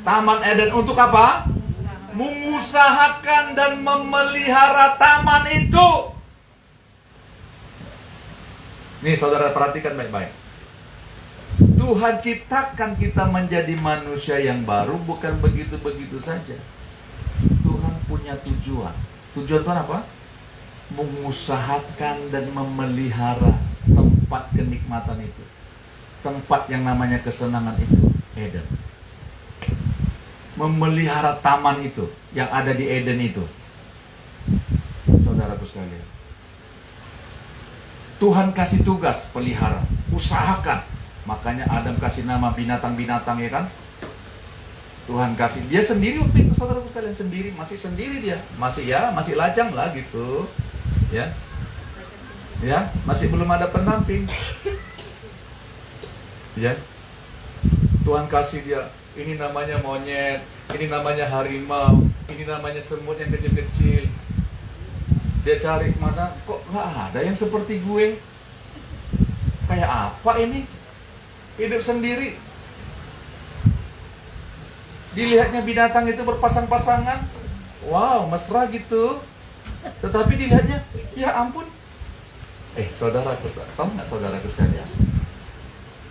Taman Eden. Untuk apa? Mengusahakan dan memelihara taman itu. Nih saudara perhatikan baik-baik. Tuhan ciptakan kita menjadi manusia yang baru bukan begitu-begitu saja. Tuhan punya tujuan. Tujuan Tuhan apa? Mengusahakan dan memelihara tempat kenikmatan itu, tempat yang namanya kesenangan itu, Eden. Memelihara taman itu yang ada di Eden itu, saudaraku sekalian. Tuhan kasih tugas pelihara, usahakan. Makanya Adam kasih nama binatang-binatang, ya kan? Tuhan kasih, dia sendiri waktu itu, saudaraku sekalian, sendiri, masih sendiri dia, masih lajang lah gitu. Ya, masih belum ada pendamping. Ya, Tuhan kasih dia, ini namanya monyet, ini namanya harimau, ini namanya semut yang kecil-kecil. Dia cari mana, kok nggak ada yang seperti gue? Kayak apa ini? Hidup sendiri. Dilihatnya binatang itu berpasang-pasangan, wow, mesra gitu. Tetapi dilihatnya, ya ampun. Saudaraku, tahu nggak saudaraku sekalian?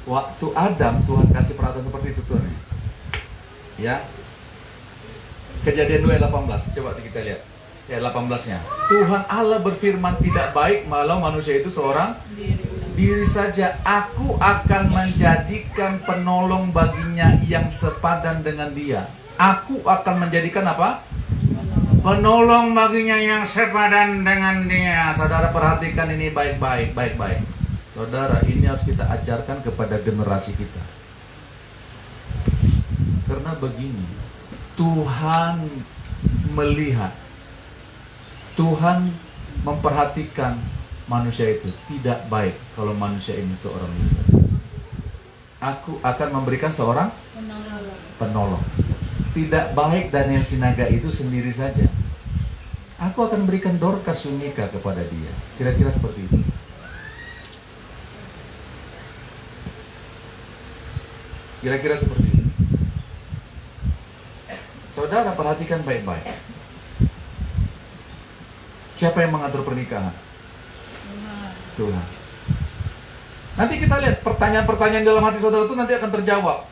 Waktu Adam, Tuhan kasih perhatian seperti itu tuh. Ya. Kejadian 2 ayat 18, coba kita lihat. Ayat 18-nya. Tuhan Allah berfirman, tidak baik malau manusia itu seorang diri saja. Aku akan menjadikan penolong baginya yang sepadan dengan dia. Aku akan menjadikan apa? Penolong baginya yang sepadan dengan dia. Saudara perhatikan ini baik-baik, baik-baik. Saudara, ini harus kita ajarkan kepada generasi kita. Karena begini, Tuhan melihat, Tuhan memperhatikan manusia itu. Tidak baik kalau manusia ini seorang manusia. Aku akan memberikan seorang penolong. Tidak baik Daniel Sinaga itu sendiri saja. Aku akan berikan Dorcas Sunika kepada dia. Kira-kira seperti itu. Kira-kira seperti itu. Saudara perhatikan baik-baik. Siapa yang mengatur pernikahan? Tuhan. Nanti kita lihat pertanyaan-pertanyaan dalam hati saudara itu nanti akan terjawab.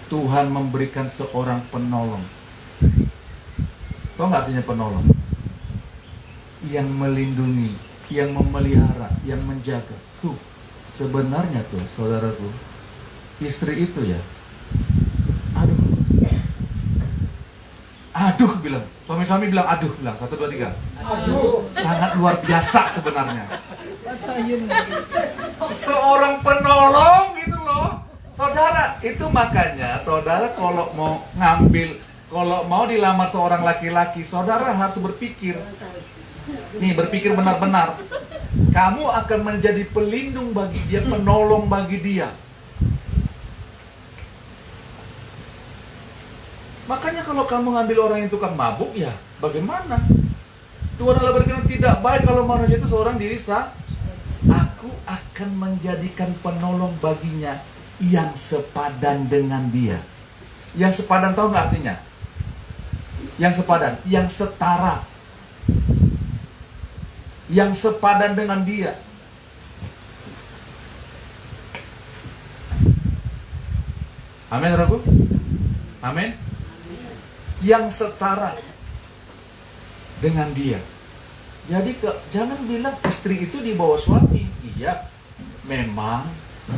Tuhan memberikan seorang penolong. Tahu nggak artinya penolong? Yang melindungi, yang memelihara, yang menjaga. Tuh, sebenarnya tuh, saudaraku, istri itu ya, aduh bilang, suami-suami bilang aduh, bilang 1, 2, 3. Aduh, sangat luar biasa sebenarnya. Seorang penolong gitu loh. Saudara, itu makanya saudara kalau mau ngambil, kalau mau dilamar seorang laki-laki, saudara harus berpikir. Nih, berpikir benar-benar. Kamu akan menjadi pelindung bagi dia, penolong bagi dia. Makanya kalau kamu ngambil orang yang tukang mabuk, ya bagaimana? Tuhan Allah berfirman, tidak baik kalau manusia itu seorang diri sah. Aku akan menjadikan penolong baginya yang sepadan dengan dia. Yang sepadan, tahu nggak artinya? Yang sepadan, yang setara, yang sepadan dengan dia. Amin, saudaraku? Amin. Yang setara dengan dia. Jadi jangan bilang istri itu di bawah suami. Iya, memang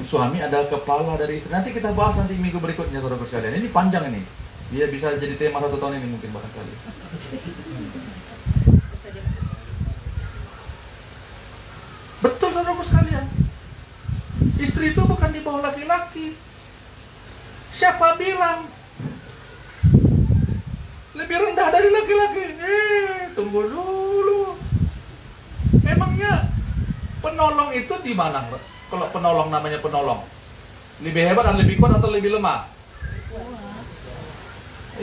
suami adalah kepala dari istri. Nanti kita bahas nanti minggu berikutnya, saudara sekalian. Ini panjang ini. Dia bisa jadi tema 1 tahun ini mungkin barangkali. Betul, saudara sekalian. Istri itu bukan di bawah laki-laki. Siapa bilang lebih rendah dari laki-laki? Tunggu dulu. Memangnya penolong itu di mana? Kalau penolong namanya penolong, lebih hebat dan lebih kuat atau lebih lemah?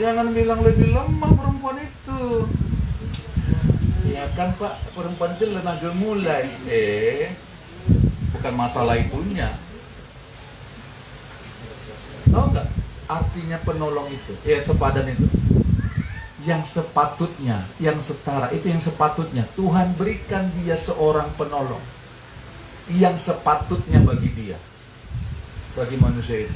Jangan bilang lebih lemah perempuan itu. Ya kan Pak, perempuan itu lemah gemulai. Bukan masalah itunya. Tahu nggak artinya penolong itu? Sepadan itu. Yang sepatutnya, yang setara, itu yang sepatutnya. Tuhan berikan dia seorang penolong yang sepatutnya bagi dia, bagi manusia itu.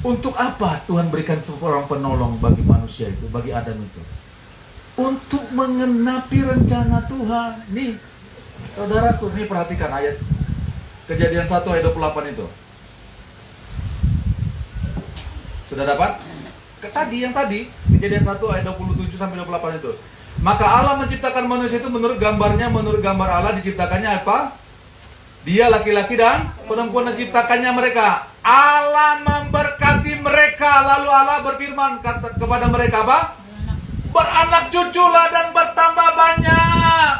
Untuk apa Tuhan berikan seorang penolong bagi manusia itu, bagi Adam itu? Untuk mengenapi rencana Tuhan. Nih, saudaraku, nih perhatikan ayat Kejadian 1 ayat 28 itu. Sudah dapat? Yang tadi, Kejadian 1 ayat 27 sampai 28 itu. Maka Allah menciptakan manusia itu menurut gambarnya, menurut gambar Allah diciptakannya apa? Dia laki-laki dan perempuan diciptakannya mereka. Allah memberkati mereka, lalu Allah berfirman kepada mereka apa? Beranak cuculah dan bertambah banyak.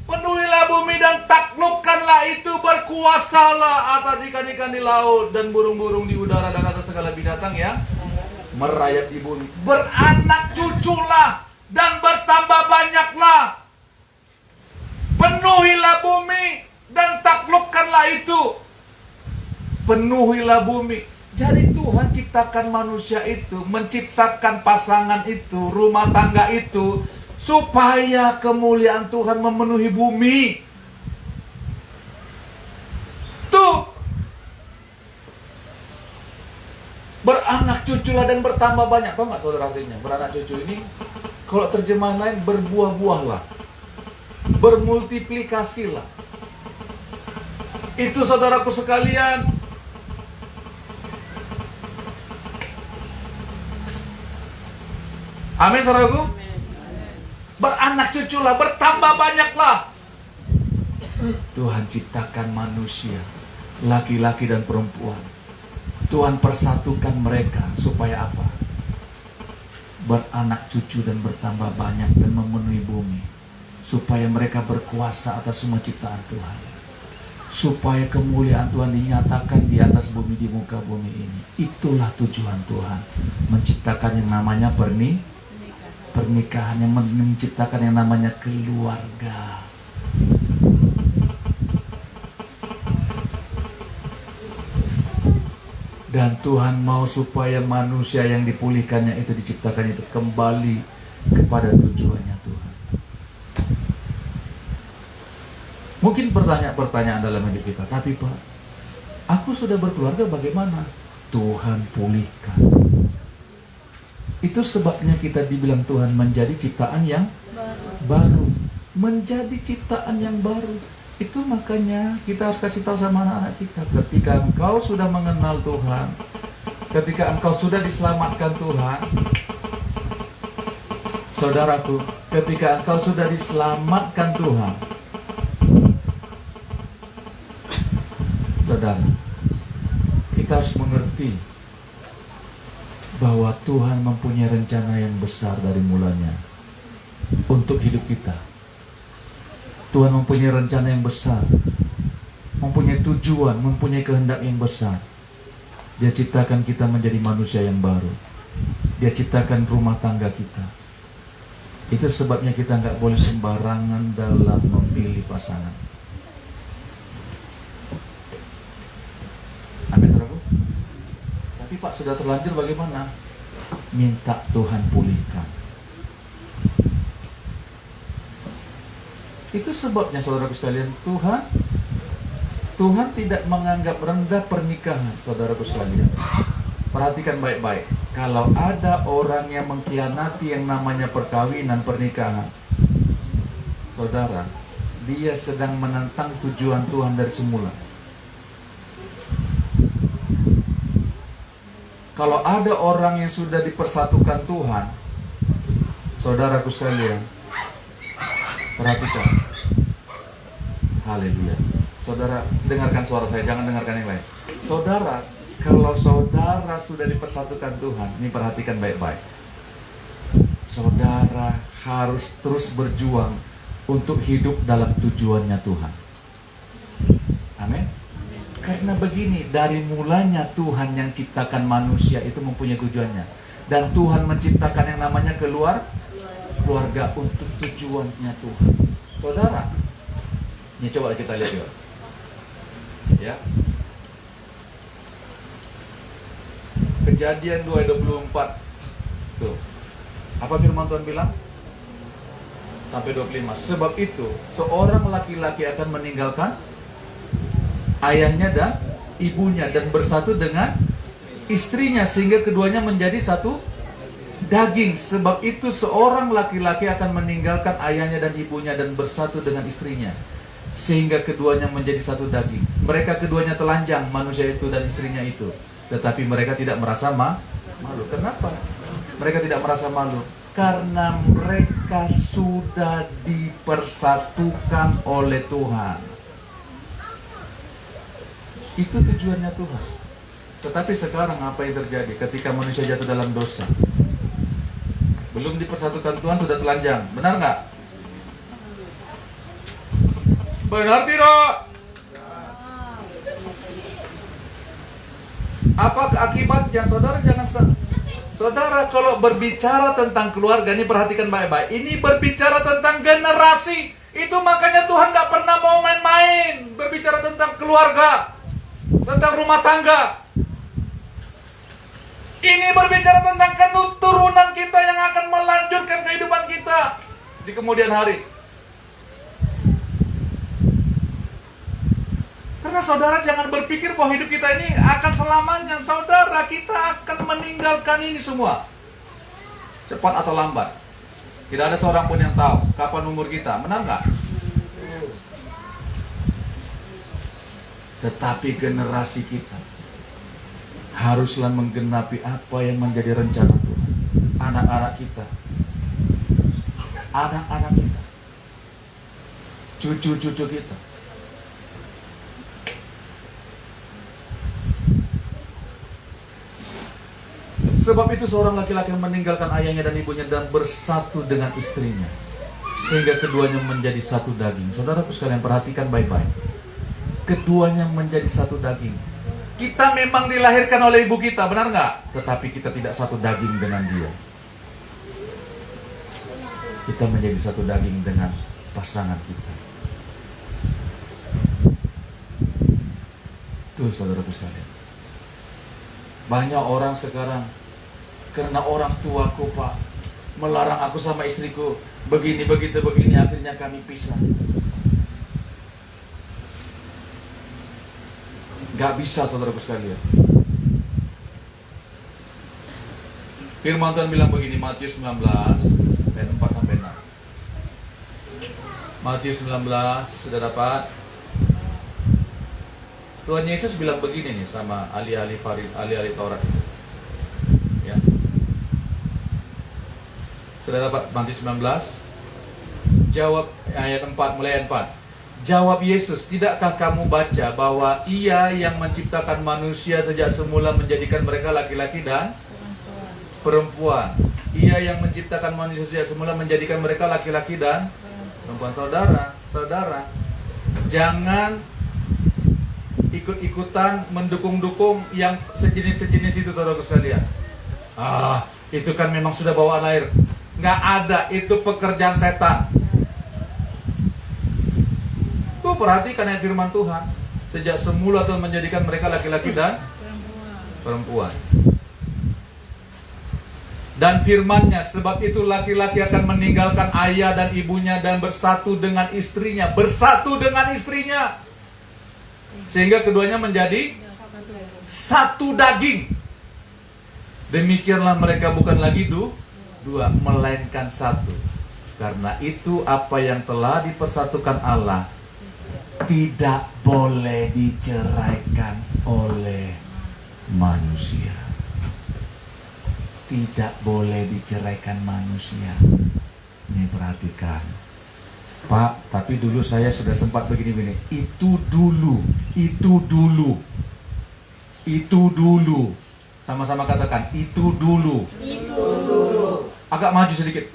Penuhilah bumi dan taklukkanlah itu, berkuasalah atas ikan-ikan di laut dan burung-burung di udara dan atas segala binatang yang merayap di bumi. Beranak cuculah dan bertambah banyaklah. Penuhilah bumi dan taklukkanlah itu. Penuhilah bumi. Jadi Tuhan ciptakan manusia itu, menciptakan pasangan itu, rumah tangga itu, supaya kemuliaan Tuhan memenuhi bumi. Tuh. Beranak cuculah dan bertambah banyak. Tahu nggak saudara artinya? Beranak cucu ini, kalau terjemahan lain, berbuah-buahlah. Bermultiplikasilah. Itu saudaraku sekalian. Amin saudaraku. Beranak cuculah, bertambah banyaklah. Tuhan ciptakan manusia, laki-laki dan perempuan. Tuhan persatukan mereka supaya apa? Beranak cucu dan bertambah banyak dan memenuhi bumi. Supaya mereka berkuasa atas semua ciptaan Tuhan. Supaya kemuliaan Tuhan dinyatakan di atas bumi, di muka bumi ini. Itulah tujuan Tuhan. Menciptakan yang namanya pernikahan, yang menciptakan yang namanya keluarga. Dan Tuhan mau supaya manusia yang dipulihkannya itu, diciptakan itu, kembali kepada tujuannya Tuhan. Mungkin pertanyaan dalam hidup kita, tapi Pak, aku sudah berkeluarga, bagaimana? Tuhan pulihkan. Itu sebabnya kita dibilang Tuhan menjadi ciptaan yang baru. Menjadi ciptaan yang baru. Itu makanya kita harus kasih tahu sama anak-anak kita, ketika engkau sudah mengenal Tuhan, ketika engkau sudah diselamatkan Tuhan, saudaraku, ketika engkau sudah diselamatkan Tuhan, saudara, kita harus mengerti bahwa Tuhan mempunyai rencana yang besar dari mulanya untuk hidup kita. Tuhan mempunyai rencana yang besar, mempunyai tujuan, mempunyai kehendak yang besar. Dia ciptakan kita menjadi manusia yang baru. Dia ciptakan rumah tangga kita. Itu sebabnya kita nggak boleh sembarangan dalam memilih pasangan. Amin, saudaraku. Tapi Pak, sudah terlanjur bagaimana? Minta Tuhan pulihkan. Itu sebabnya saudaraku sekalian, Tuhan tidak menganggap rendah pernikahan, saudaraku sekalian. Perhatikan baik-baik. Kalau ada orang yang mengkhianati yang namanya perkawinan, pernikahan, saudara, dia sedang menentang tujuan Tuhan dari semula. Kalau ada orang yang sudah dipersatukan Tuhan, saudaraku sekalian, perhatikan. Haleluya. Saudara, dengarkan suara saya, jangan dengarkan yang lain. Saudara, kalau saudara sudah dipersatukan Tuhan, ini perhatikan baik-baik. Saudara harus terus berjuang untuk hidup dalam tujuannya Tuhan. Amin. Karena begini, dari mulanya Tuhan yang ciptakan manusia itu mempunyai tujuannya. Dan Tuhan menciptakan yang namanya keluarga untuk tujuannya Tuhan. Saudara, ini coba kita lihat juga. Ya. Kejadian 2:24. Tuh. Apa firman Tuhan bilang? Sampai 25. Sebab itu, seorang laki-laki akan meninggalkan ayahnya dan ibunya dan bersatu dengan istrinya sehingga keduanya menjadi satu daging. Sebab itu seorang laki-laki akan meninggalkan ayahnya dan ibunya dan bersatu dengan istrinya sehingga keduanya menjadi satu daging. Mereka keduanya telanjang, manusia itu dan istrinya itu, tetapi mereka tidak merasa malu. Kenapa? Mereka tidak merasa malu karena mereka sudah dipersatukan oleh Tuhan. Itu tujuannya Tuhan. Tetapi sekarang apa yang terjadi ketika manusia jatuh dalam dosa? Belum dipersatukan Tuhan sudah telanjang. Benar nggak? Benar tidak? Apa akibatnya? Saudara Saudara, kalau berbicara tentang keluarga, ini perhatikan baik-baik. Ini berbicara tentang generasi. Itu makanya Tuhan gak pernah mau main-main berbicara tentang keluarga, tentang rumah tangga. Ini berbicara tentang keturunan kita yang akan melanjutkan kehidupan kita di kemudian hari. Karena saudara jangan berpikir bahwa hidup kita ini akan selamanya. Saudara, kita akan meninggalkan ini semua, cepat atau lambat. Tidak ada seorang pun yang tahu kapan umur kita. Benar nggak? Tetapi generasi kita haruslah menggenapi apa yang menjadi rencana Tuhan. Anak-anak kita, anak-anak kita, cucu-cucu kita. Sebab itu seorang laki-laki meninggalkan ayahnya dan ibunya dan bersatu dengan istrinya, sehingga keduanya menjadi satu daging. Saudaraku sekalian, perhatikan baik-baik. Keduanya menjadi satu daging. Kita memang dilahirkan oleh ibu kita, benar nggak? Tetapi kita tidak satu daging dengan dia. Kita menjadi satu daging dengan pasangan kita. Tuh saudaraku sekalian. Banyak orang sekarang, karena orang tuaku Pak melarang aku sama istriku begini, begitu, begini, akhirnya kami pisah. Gak bisa saudaraku sekalian. Firman Tuhan bilang begini, Matius 19 ayat 4 sampai 6. Matius 19, sudah dapat? Tuhan Yesus bilang begini nih sama ahli-ahli Taurat. Ya. Sudah dapat Matius 19? Jawab ayat 4, mulai ayat 4. Jawab Yesus, tidakkah kamu baca bahwa Ia yang menciptakan manusia sejak semula menjadikan mereka laki-laki dan perempuan. Ia yang menciptakan manusia sejak semula menjadikan mereka laki-laki dan perempuan. Saudara, jangan ikut-ikutan mendukung-dukung yang sejenis-sejenis itu, saudara sekalian. Itu kan memang sudah bawaan lahir. Nggak ada, itu pekerjaan setan. Tuh perhatikan ayat firman Tuhan. Sejak semula Tuhan menjadikan mereka laki-laki dan perempuan. Dan firman-Nya, sebab itu laki-laki akan meninggalkan ayah dan ibunya dan bersatu dengan istrinya. Bersatu dengan istrinya. Sehingga keduanya menjadi satu daging. Demikianlah mereka bukan lagi dua, melainkan satu. Karena itu apa yang telah dipersatukan Allah tidak boleh diceraikan oleh manusia. Tidak boleh diceraikan manusia. Ini perhatikan. Pak, tapi dulu saya sudah sempat begini-begini. Itu dulu. Sama-sama katakan, itu dulu. Agak maju sedikit.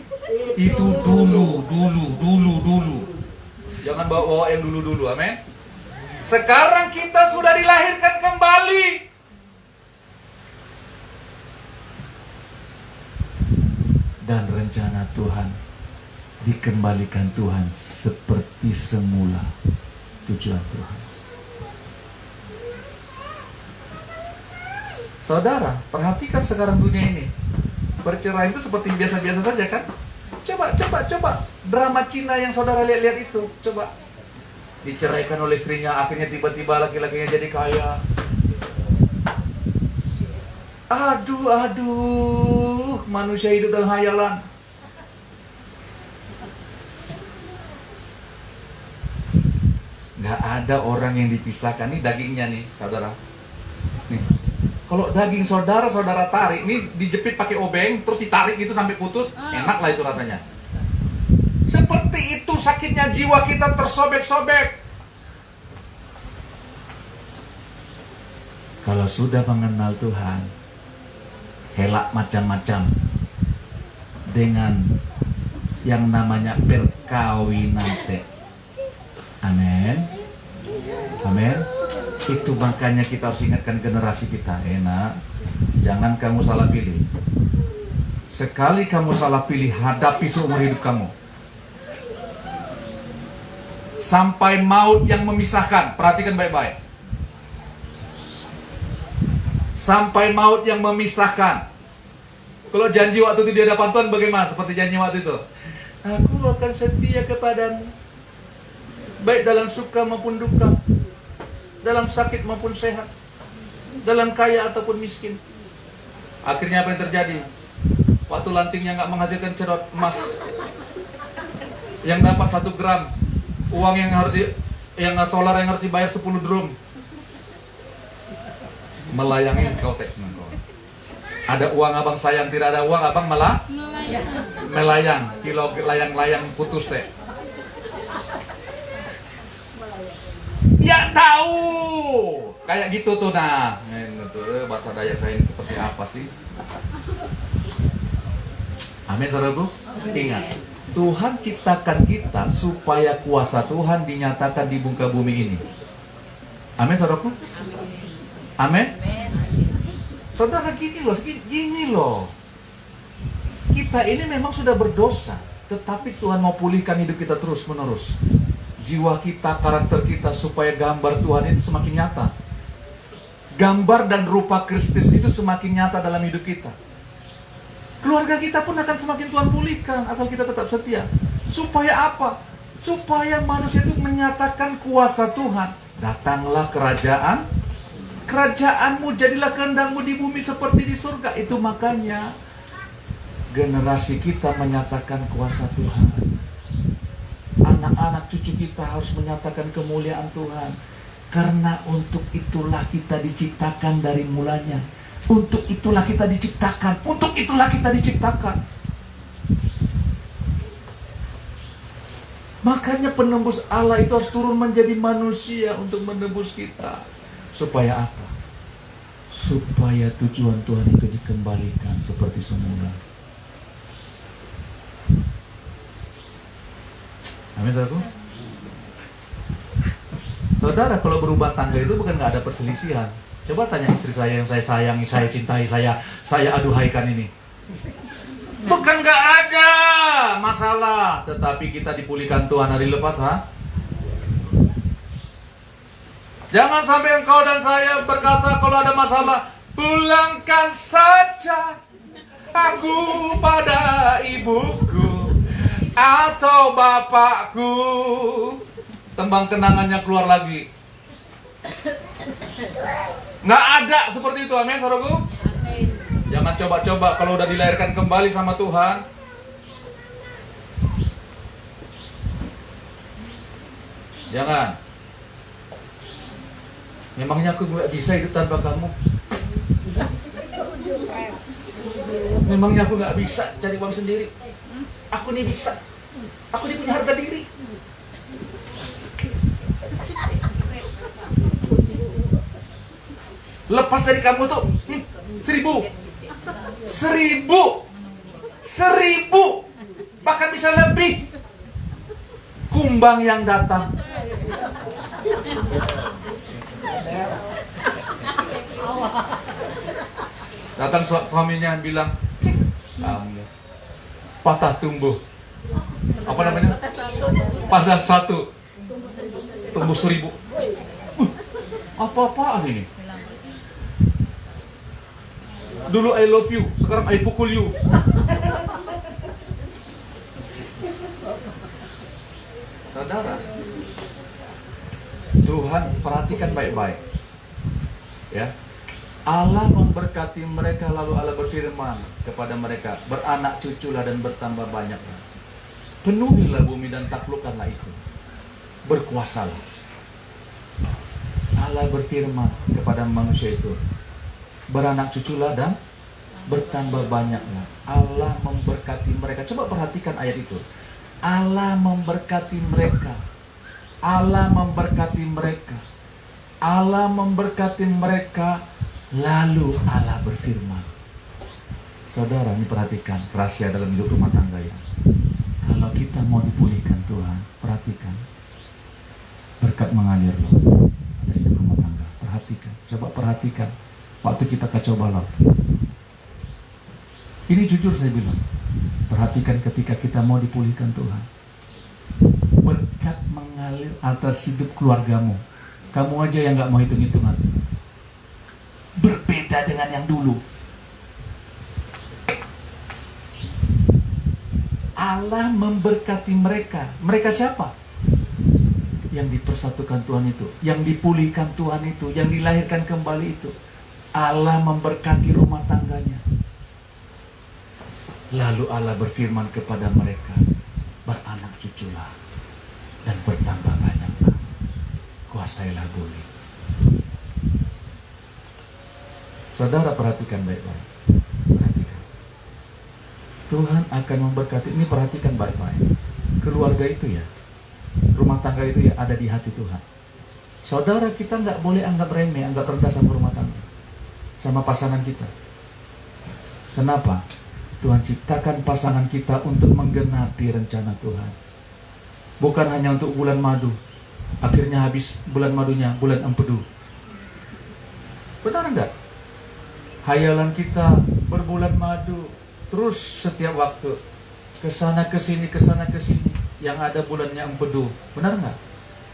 Itu dulu. Jangan bawa yang dulu, amin. Sekarang kita sudah dilahirkan kembali. Dan rencana Tuhan dikembalikan Tuhan seperti semula tujuan Tuhan. Saudara, perhatikan sekarang dunia ini. Bercerai itu seperti biasa-biasa saja kan? Coba drama Cina yang saudara lihat itu. Coba diceraikan oleh istrinya, akhirnya tiba-tiba laki-lakinya jadi kaya. Aduh, manusia hidup dalam hayalan. Gak ada orang yang dipisahkan. Ini dagingnya nih, saudara. Nih, kalau daging saudara tarik, ini dijepit pakai obeng, terus ditarik gitu sampai putus, enak lah itu rasanya. Seperti itu sakitnya jiwa kita tersobek-sobek. Kalau sudah mengenal Tuhan, helak macam-macam dengan yang namanya perkawinan teh. Amin. Itu makanya kita harus ingatkan generasi kita. Enak, jangan kamu salah pilih. Sekali kamu salah pilih, hadapi seumur hidup kamu. Sampai maut yang memisahkan. Perhatikan baik-baik. Sampai maut yang memisahkan. Kalau janji waktu itu di hadapan Tuhan bagaimana? Seperti janji waktu itu. Aku akan setia kepadamu. Baik dalam suka maupun duka. Dalam sakit maupun sehat. Dalam kaya ataupun miskin. Akhirnya apa yang terjadi? Waktu lantingnya nggak menghasilkan cerot emas. Yang dapat 1 gram. Uang yang solar yang harus dibayar 10 drum. Melayangin kau tek. Ada uang abang sayang, tidak ada uang abang malah melayang. Kilo layang-layang putus teh. Ya tahu. Kayak gitu tuh nah. Bahasa Dayak kayak ini seperti apa sih? Amin saudaraku. Ingat, Tuhan ciptakan kita supaya kuasa Tuhan dinyatakan di muka bumi ini. Amin saudaraku. Amin. Saudara gini loh. Kita ini memang sudah berdosa, tetapi Tuhan mau pulihkan hidup kita terus menerus. Jiwa kita, karakter kita, supaya gambar Tuhan itu semakin nyata. Gambar dan rupa Kristus itu semakin nyata dalam hidup kita. Keluarga kita pun akan semakin Tuhan pulihkan, asal kita tetap setia. Supaya apa? Supaya manusia itu menyatakan kuasa Tuhan. Datanglah kerajaanmu, jadilah kehendakmu di bumi seperti di surga. Itu makanya generasi kita menyatakan kuasa Tuhan. Anak-anak cucu kita harus menyatakan kemuliaan Tuhan. Karena untuk itulah kita diciptakan dari mulanya. Untuk itulah kita diciptakan. Untuk itulah kita diciptakan. Makanya penembus Allah itu harus turun menjadi manusia untuk menembus kita. Supaya apa? Supaya tujuan Tuhan itu dikembalikan seperti semula. Amin saudaraku. Saudara, kalau berubah tangga itu bukan nggak ada perselisihan. Coba tanya istri saya yang saya sayangi, saya cintai, saya aduhaikan ini. Bukan nggak ada masalah, tetapi kita dipulihkan Tuhan hari lepas, ha? Jangan sampai engkau dan saya berkata kalau ada masalah, pulangkan saja aku pada ibuku atau bapakku. Tembang kenangannya keluar lagi. Nggak ada seperti itu, amin saudaraku. Jangan coba-coba kalau udah dilahirkan kembali sama Tuhan. Jangan. Memangnya aku nggak bisa hidup tanpa kamu? Memangnya aku nggak bisa cari uang sendiri? Aku nih bisa. Aku nih punya harga diri. Lepas dari kamu tuh 1000, bahkan bisa lebih. Kumbang yang datang. Datang suaminya bilang, kamu patah tumbuh. Apa namanya? Patah 1, tumbuh 1000. Apa-apaan ini? Dulu I love you, sekarang I pukul you. Saudara, Tuhan perhatikan baik-baik. Ya. Allah memberkati mereka, lalu Allah berfirman kepada mereka, beranak cuculah dan bertambah banyaklah. Penuhilah bumi dan taklukkanlah itu. Berkuasalah. Allah berfirman kepada manusia itu, beranak cuculah dan bertambah banyaklah. Allah memberkati mereka. Coba perhatikan ayat itu. Allah memberkati mereka. Allah memberkati mereka. Allah memberkati mereka. Lalu Allah berfirman. Saudara, ini perhatikan rahasia dalam hidup rumah tangga ya. Kalau kita mau dipulihkan Tuhan, perhatikan. Berkat mengalir loh dari hidup rumah tangga. Perhatikan, coba perhatikan. Waktu kita kacau balau. Ini jujur saya bilang, perhatikan ketika kita mau dipulihkan Tuhan, berkat mengalir atas hidup keluargamu. Kamu aja yang gak mau hitung-hitungan. Berbeda dengan yang dulu. Allah memberkati mereka. Mereka siapa? Yang dipersatukan Tuhan itu, yang dipulihkan Tuhan itu, yang dilahirkan kembali itu. Allah memberkati rumah tangganya. Lalu Allah berfirman kepada mereka, beranak cuculah dan bertambah banyaklah, kuasailah bumi. Saudara perhatikan baik-baik. Perhatikan. Tuhan akan memberkati. Ini perhatikan baik-baik. Keluarga itu ya, rumah tangga itu ya ada di hati Tuhan. Saudara, kita nggak boleh anggap remeh, anggap rendah sama rumah tangga, sama pasangan kita. Kenapa? Tuhan ciptakan pasangan kita untuk menggenapi rencana Tuhan. Bukan hanya untuk bulan madu. Akhirnya habis bulan madunya, bulan empedu. Benar enggak? Hayalan kita berbulan madu terus setiap waktu, kesana kesini, kesana kesini. Yang ada bulannya empedu. Benar enggak?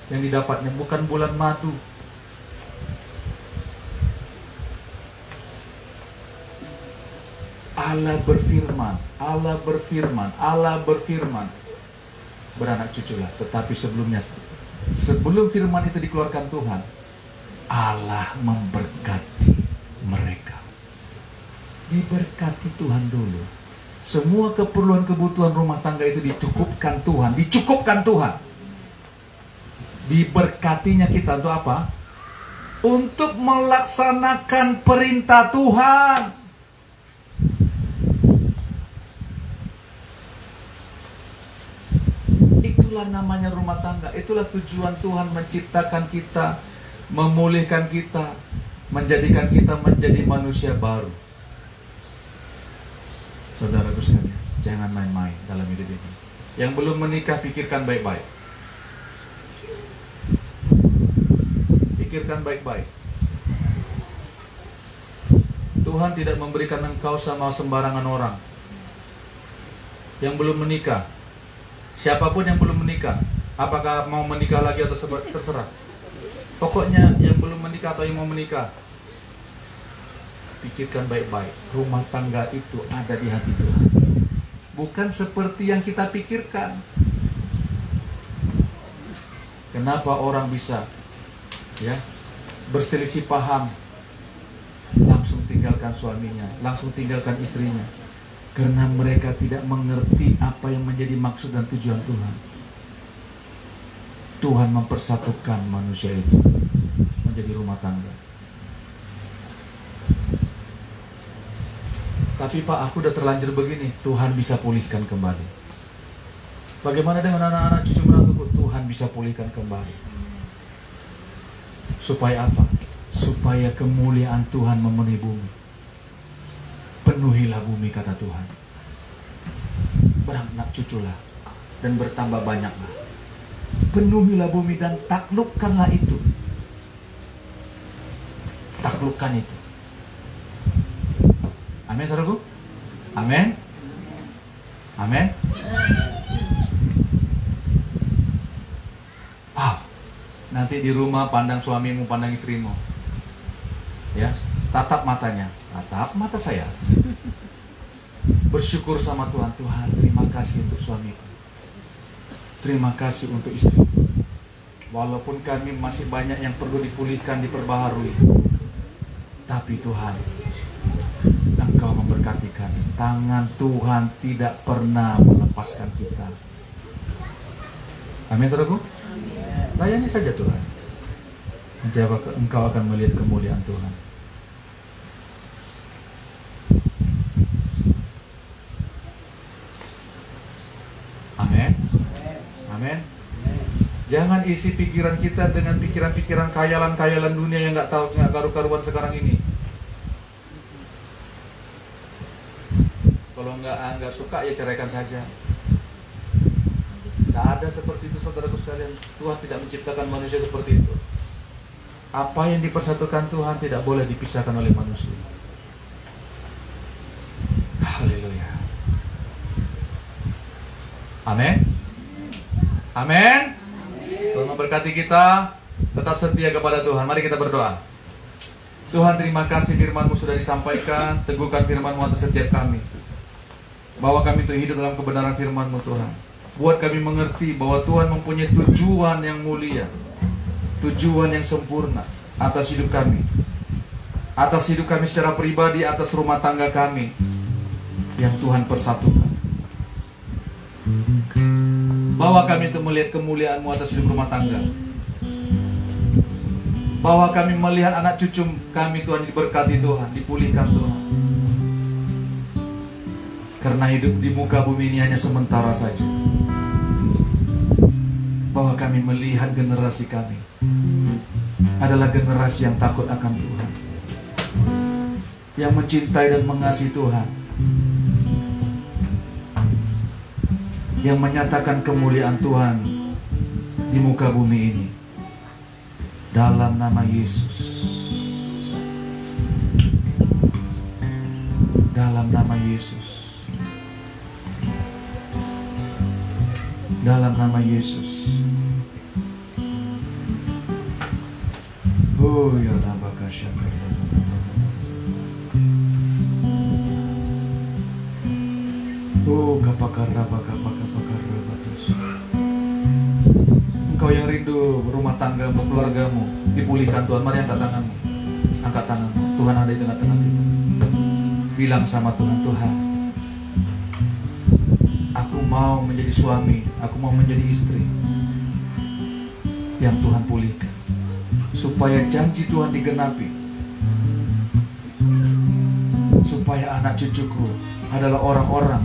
Yang didapatnya bukan bulan madu. Allah berfirman, Allah berfirman, Allah berfirman, beranak cuculah. Tetapi sebelumnya, sebelum firman itu dikeluarkan Tuhan, Allah memberkati mereka. Diberkati Tuhan dulu. Semua keperluan kebutuhan rumah tangga itu dicukupkan Tuhan, dicukupkan Tuhan. Diberkatinya kita untuk apa? Untuk melaksanakan perintah Tuhan. Itulah namanya rumah tangga. Itulah tujuan Tuhan menciptakan kita, memulihkan kita, menjadikan kita menjadi manusia baru. Saudaraku sekalian, jangan main-main dalam hidup ini. Yang belum menikah, pikirkan baik-baik. Pikirkan baik-baik. Tuhan tidak memberikan engkau sama sembarangan orang. Yang belum menikah, siapapun yang belum menikah, apakah mau menikah lagi atau terserah. Pokoknya yang belum menikah atau yang mau menikah, pikirkan baik-baik. Rumah tangga itu ada di hati Tuhan. Bukan seperti yang kita pikirkan. Kenapa orang bisa berselisih paham, langsung tinggalkan suaminya, langsung tinggalkan istrinya? Karena mereka tidak mengerti apa yang menjadi maksud dan tujuan Tuhan. Tuhan mempersatukan manusia itu menjadi rumah tangga. Tapi Pak, aku udah terlanjur begini. Tuhan bisa pulihkan kembali. Bagaimana dengan anak-anak cucu menantuku? Tuhan bisa pulihkan kembali. Supaya apa? Supaya kemuliaan Tuhan memenuhi bumi. Penuhilah bumi, kata Tuhan. Beranak cuculah dan bertambah banyaklah. Penuhilah bumi dan taklukkanlah itu. Taklukkan itu. Amin, saudaraku? Amin. Amin. Nanti di rumah pandang suamimu, pandang istrimu. Ya, tatap matanya. Tatap mata saya. Bersyukur sama Tuhan. Tuhan, terima kasih untuk suamiku. Terima kasih untuk istriku. Walaupun kami masih banyak yang perlu dipulihkan, diperbaharui. Tapi Tuhan, Engkau memberkati kami. Tangan Tuhan tidak pernah melepaskan kita. Amin, saudaraku? Layani saja Tuhan. Nanti engkau akan melihat kemuliaan Tuhan. Amin. Amin. Jangan isi pikiran kita dengan pikiran-pikiran khayalan-khayalan dunia yang nggak karu-karuan sekarang ini. Kalau nggak suka ya ceraikan saja. Tidak ada seperti itu, saudaraku sekalian. Tuhan tidak menciptakan manusia seperti itu. Apa yang dipersatukan Tuhan tidak boleh dipisahkan oleh manusia. Haleluya. Amin. Amin. Tuhan memberkati kita. Tetap setia kepada Tuhan. Mari kita berdoa. Tuhan, terima kasih firman-Mu sudah disampaikan. Teguhkan firman-Mu atas setiap kami. Bawa kami untuk hidup dalam kebenaran firman-Mu, Tuhan. Buat kami mengerti bahwa Tuhan mempunyai tujuan yang mulia, tujuan yang sempurna atas hidup kami. Atas hidup kami secara pribadi, atas rumah tangga kami yang Tuhan persatukan. Bawa kami untuk melihat kemuliaan-Mu atas hidup rumah tangga. Bawa kami melihat anak cucu kami, Tuhan, diberkati Tuhan, dipulihkan Tuhan. Karena hidup di muka bumi ini hanya sementara saja. Bawa kami melihat generasi kami adalah generasi yang takut akan Tuhan, yang mencintai dan mengasihi Tuhan, yang menyatakan kemuliaan Tuhan di muka bumi ini. Dalam nama Yesus. Dalam nama Yesus. Dalam nama Yesus. Oh ya Rabbaka syakar. Oh kapakar Rabbaka pakar Rabbatus. Engkau yang rindu rumah tanggamu, keluargamu dipulihkan, Tuhan. Mari angkat tanganmu. Angkat tanganmu. Tuhan ada di tengah-tengah kita. Bilang sama Tuhan, Tuhan, aku mau menjadi suami, aku mau menjadi istri yang Tuhan pulihkan, supaya janji Tuhan digenapi, supaya anak cucuku adalah orang-orang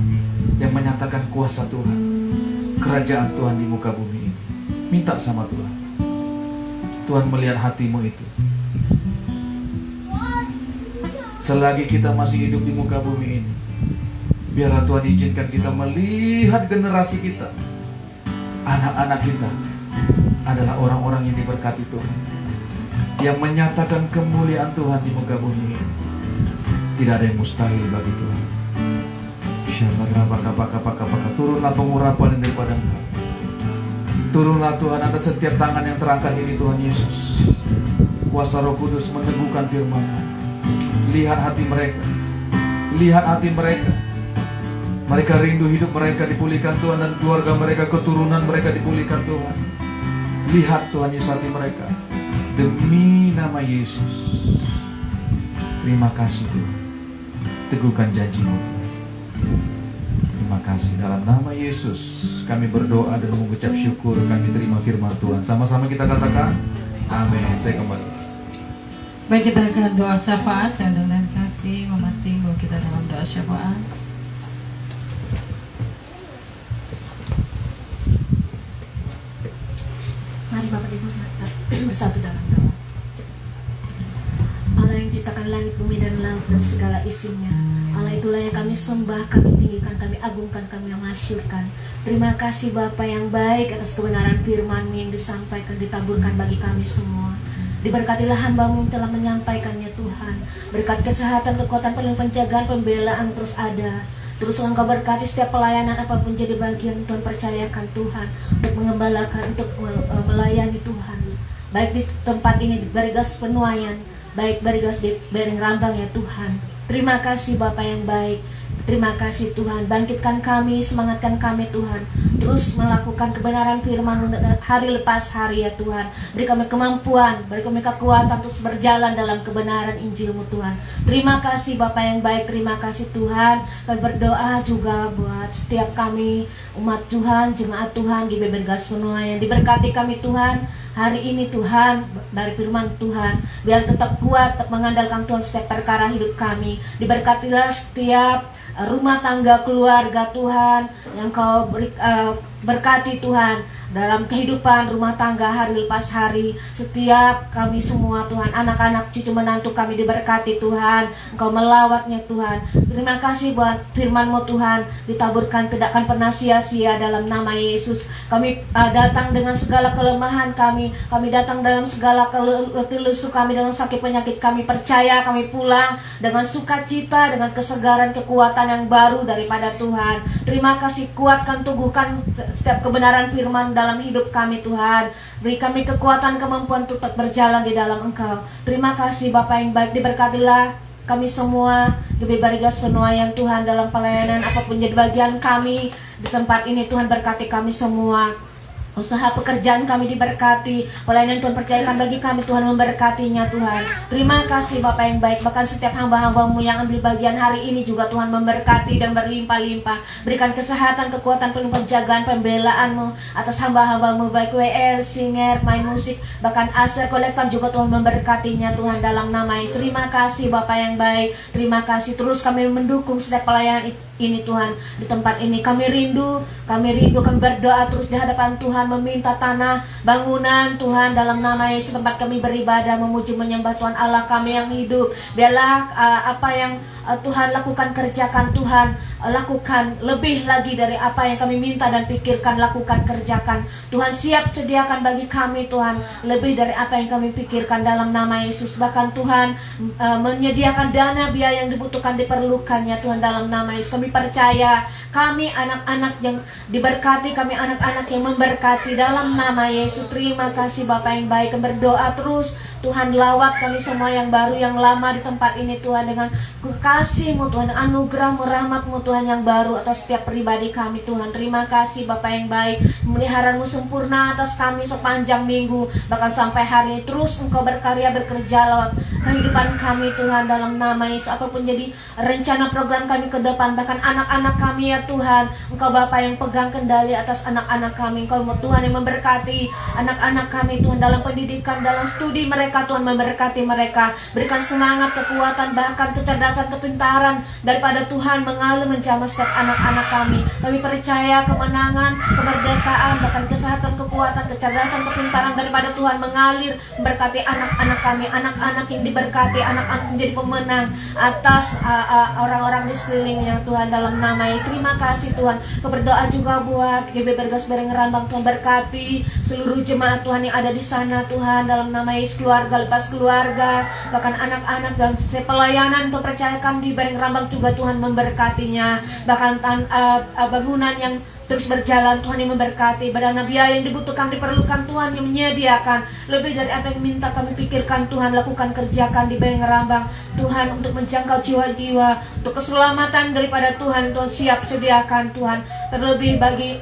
yang menyatakan kuasa Tuhan, kerajaan Tuhan di muka bumi ini. Minta sama Tuhan. Tuhan melihat hatimu itu. Selagi kita masih hidup di muka bumi ini, biarlah Tuhan izinkan kita melihat generasi kita, anak-anak kita adalah orang-orang yang diberkati Tuhan, yang menyatakan kemuliaan Tuhan di muka bumi ini. Tidak ada yang mustahil bagi Tuhan. Turunlah pengurapan daripada Engkau. Turunlah Tuhan atas setiap tangan yang terangkat ini, Tuhan Yesus. Kuasa Roh Kudus meneguhkan firman-Mu. Lihat hati mereka. Lihat hati mereka. Mereka rindu hidup mereka dipulihkan Tuhan, dan keluarga mereka, keturunan mereka dipulihkan Tuhan. Lihat Tuhan Yesus hati mereka. Demi nama Yesus. Terima kasih Tuhan. Teguhkan janji-Mu Tuhan. Terima kasih. Dalam nama Yesus kami berdoa dan mengucap syukur. Kami terima firman Tuhan. Sama-sama kita katakan amin. Saya kembali. Baik, kita akan doa syafaat. Saya dengan kasih Mama Tim, kita dalam doa syafaat. Mari Bapak Ibu bersatu dalam doa. Allah yang ciptakan langit, bumi dan laut dan segala isinya, Allah itulah yang kami sembah, kami tinggikan, kami agungkan, kami masyurkan. Terima kasih Bapa yang baik atas kebenaran firman-Mu yang disampaikan, ditaburkan bagi kami semua. Diberkatilah hamba-Mu yang telah menyampaikannya Tuhan. Berkat kesehatan, kekuatan, penjagaan, pembelaan terus ada. Terus Engkau berkati setiap pelayanan apapun jadi bagian Tuhan percayakan Tuhan, untuk mengembalakan, untuk melayani Tuhan. Baik di tempat ini, di Barigas Penuaian, baik Barigas di Bereng Rambang ya Tuhan. Terima kasih Bapa yang baik. Terima kasih Tuhan, bangkitkan kami, semangatkan kami Tuhan, terus melakukan kebenaran firman hari lepas hari ya Tuhan. Beri kami kemampuan, beri kami kekuatan terus berjalan dalam kebenaran Injil-Mu Tuhan. Terima kasih Bapa yang baik, terima kasih Tuhan. Kami berdoa juga buat setiap kami, umat Tuhan, jemaat Tuhan di Barigas Penuaian. Diberkati kami Tuhan hari ini Tuhan, dari firman Tuhan, biar tetap kuat, tetap mengandalkan Tuhan setiap perkara hidup kami. Diberkatilah setiap rumah tangga, keluarga Tuhan yang Kau berkati Tuhan. dalam kehidupan rumah tangga hari lepas hari. Setiap kami semua Tuhan, anak-anak cucu menantu kami diberkati Tuhan, Engkau melawatnya Tuhan. Terima kasih buat firman-Mu Tuhan, ditaburkan tidak akan pernah sia-sia dalam nama Yesus. Kami datang dengan segala kelemahan kami datang dalam segala letih lesu kami, dalam sakit penyakit kami, percaya kami pulang dengan sukacita, dengan kesegaran, kekuatan yang baru daripada Tuhan. Terima kasih, kuatkan, teguhkan setiap kebenaran firman dalam hidup kami Tuhan. Beri kami kekuatan, kemampuan untuk tetap berjalan di dalam Engkau. Terima kasih Bapa yang baik, diberkatilah kami semua, lebih barigas penuaian Tuhan dalam pelayanan apapun jadi bagian kami di tempat ini. Tuhan berkati kami semua. Usaha pekerjaan kami diberkati, pelayanan Tuhan percayakan bagi kami, Tuhan memberkatinya Tuhan. Terima kasih Bapa yang baik, bahkan setiap hamba-hamba-Mu yang ambil bagian hari ini juga Tuhan memberkati dan berlimpah-limpah. Berikan kesehatan, kekuatan, penuh penjagaan, pembelaan-Mu atas hamba-hamba-Mu, baik WL, Singer, main musik, bahkan Aser, kolektan juga Tuhan memberkatinya Tuhan dalam nama Yesus. Terima kasih Bapa yang baik, terima kasih. Terus kami mendukung setiap pelayanan ini Tuhan di tempat ini. Kami rindu, kami berdoa terus di hadapan Tuhan, meminta tanah, bangunan Tuhan dalam nama Yesus, tempat kami beribadah, memuji, menyembah Tuhan Allah kami yang hidup. Biarlah apa yang Tuhan lakukan, kerjakan Tuhan, lakukan lebih lagi dari apa yang kami minta dan pikirkan, lakukan, kerjakan Tuhan. Siap sediakan bagi kami Tuhan lebih dari apa yang kami pikirkan dalam nama Yesus. Bahkan Tuhan menyediakan dana biaya yang dibutuhkan, diperlukannya Tuhan dalam nama Yesus. Kami percaya, kami anak-anak yang diberkati, kami anak-anak yang memberkati dalam nama Yesus. Terima kasih Bapa yang baik. Berdoa terus Tuhan, lawat kami semua yang baru, yang lama di tempat ini Tuhan, dengan kasih-Mu Tuhan, anugerah-Mu, rahmat-Mu Tuhan yang baru atas setiap pribadi kami Tuhan. Terima kasih Bapa yang baik, pemeliharaan-Mu sempurna atas kami sepanjang minggu, bahkan sampai hari ini. Terus Engkau berkarya, bekerja lewat kehidupan kami Tuhan dalam nama Yesus. Apapun jadi rencana program kami ke depan, bahkan anak-anak kami ya Tuhan, Engkau Bapa yang pegang kendali atas anak-anak kami. Engkau Tuhan yang memberkati anak-anak kami Tuhan dalam pendidikan, dalam studi mereka Tuhan, memberkati mereka. Berikan semangat, kekuatan, bahkan kecerdasan, kepintaran daripada Tuhan mengalir menjamah setiap anak-anak kami. Kami percaya kemenangan, kemerdekaan, bahkan kesehatan, kekuatan, kecerdasan, kepintaran daripada Tuhan mengalir memberkati anak-anak kami, anak-anak yang diberkati, anak-anak menjadi pemenang atas orang-orang di sekelilingnya Tuhan dalam nama Yesus. Terima kasih Tuhan. Kau berdoa juga buat GB Bergas Bereng Rambang, Tuhan berkati seluruh jemaat Tuhan yang ada di sana Tuhan dalam nama Yesus. Keluarga lepas keluarga, bahkan anak-anak dan pelayanan Tuhan percayakan di Bereng Rambang juga Tuhan memberkatinya. Bahkan bangunan yang terus berjalan Tuhan yang memberkati, dana biaya yang dibutuhkan, diperlukan Tuhan yang menyediakan lebih dari apa yang minta kami pikirkan Tuhan. Lakukan, kerjakan di Bereng Rambang Tuhan untuk menjangkau jiwa-jiwa, untuk keselamatan daripada Tuhan. Tuhan siap sediakan Tuhan, terlebih bagi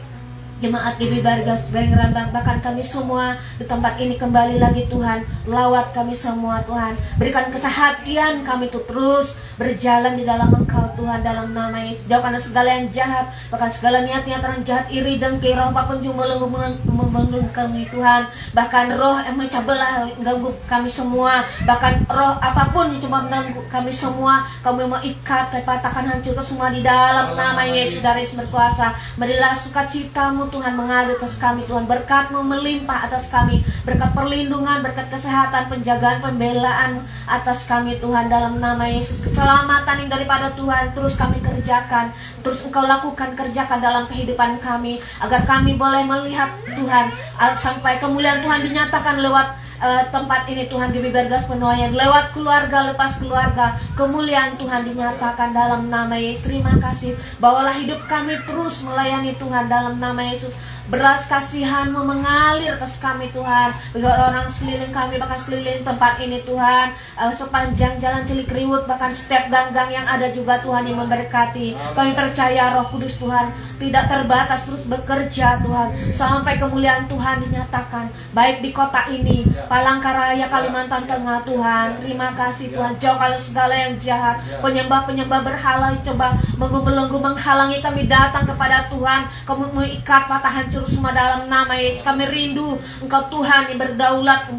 jemaat GB Bergas Bereng Rambang, bahkan kami semua di tempat ini kembali lagi Tuhan. Lawat kami semua Tuhan, berikan kesehatan kami tuh terus berjalan di dalam Engkau Tuhan dalam nama Yesus. Jauhkan segala yang jahat, bahkan segala niat-niat orang jahat, iri, dengki, roh apapun yang membangun kami Tuhan, bahkan roh yang mencabelah mengganggu kami semua, bahkan roh apapun yang coba mengganggu kami semua, kami mau ikat, patahkan, hancurkan semua di dalam nama Yesus. Dari berkuasa, berilah sukacita-Mu Tuhan mengalir atas kami Tuhan, berkat-Mu melimpah atas kami, berkat perlindungan, berkat kesehatan, penjagaan, pembelaan atas kami Tuhan dalam nama Yesus. Keselamatan yang daripada Tuhan terus kami kerjakan, terus Engkau lakukan, kerjakan dalam kehidupan kami, agar kami boleh melihat Tuhan sampai kemuliaan Tuhan dinyatakan lewat tempat ini Tuhan. GB Bergas Penuaian lewat keluarga lepas keluarga, kemuliaan Tuhan dinyatakan dalam nama Yesus. Terima kasih, bawalah hidup kami terus melayani Tuhan dalam nama Yesus. Belas kasihan-Mu mengalir atas kami Tuhan, bagi orang sekeliling kami, bahkan sekeliling tempat ini Tuhan, sepanjang jalan Cilikriwut, bahkan setiap gang-gang yang ada juga Tuhan yang memberkati. Kami percaya Roh Kudus Tuhan tidak terbatas, terus bekerja Tuhan, sampai kemuliaan Tuhan dinyatakan, baik di kota ini, Palangkaraya, Kalimantan Tengah Tuhan. Terima kasih Tuhan, jauhkan segala yang jahat, penyembah-penyembah berhala yang coba membelenggu, menghalangi kami datang kepada Tuhan. Kamu mengikat, patah, hancur semua dalam nama Yesus. Kami rindu Engkau Tuhan yang berdaulat,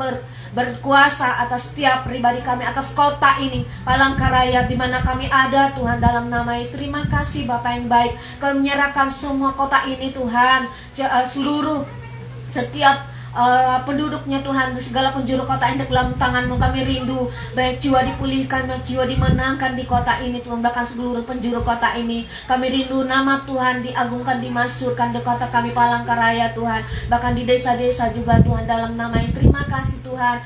berkuasa atas setiap pribadi kami, atas kota ini Palangkaraya di mana kami ada Tuhan dalam nama Yesus. Terima kasih Bapa yang baik, kami menyerahkan semua kota ini Tuhan, seluruh Setiap penduduknya Tuhan, segala penjuru kota ini dalam tangan-Mu. Kami rindu baik jiwa dipulihkan, baik jiwa dimenangkan di kota ini Tuhan, bahkan seluruh penjuru kota ini. Kami rindu nama Tuhan diagungkan, dimasyurkan di kota kami Palangkaraya Tuhan, bahkan di desa-desa juga Tuhan, dalam nama Yesus. Terima kasih Tuhan.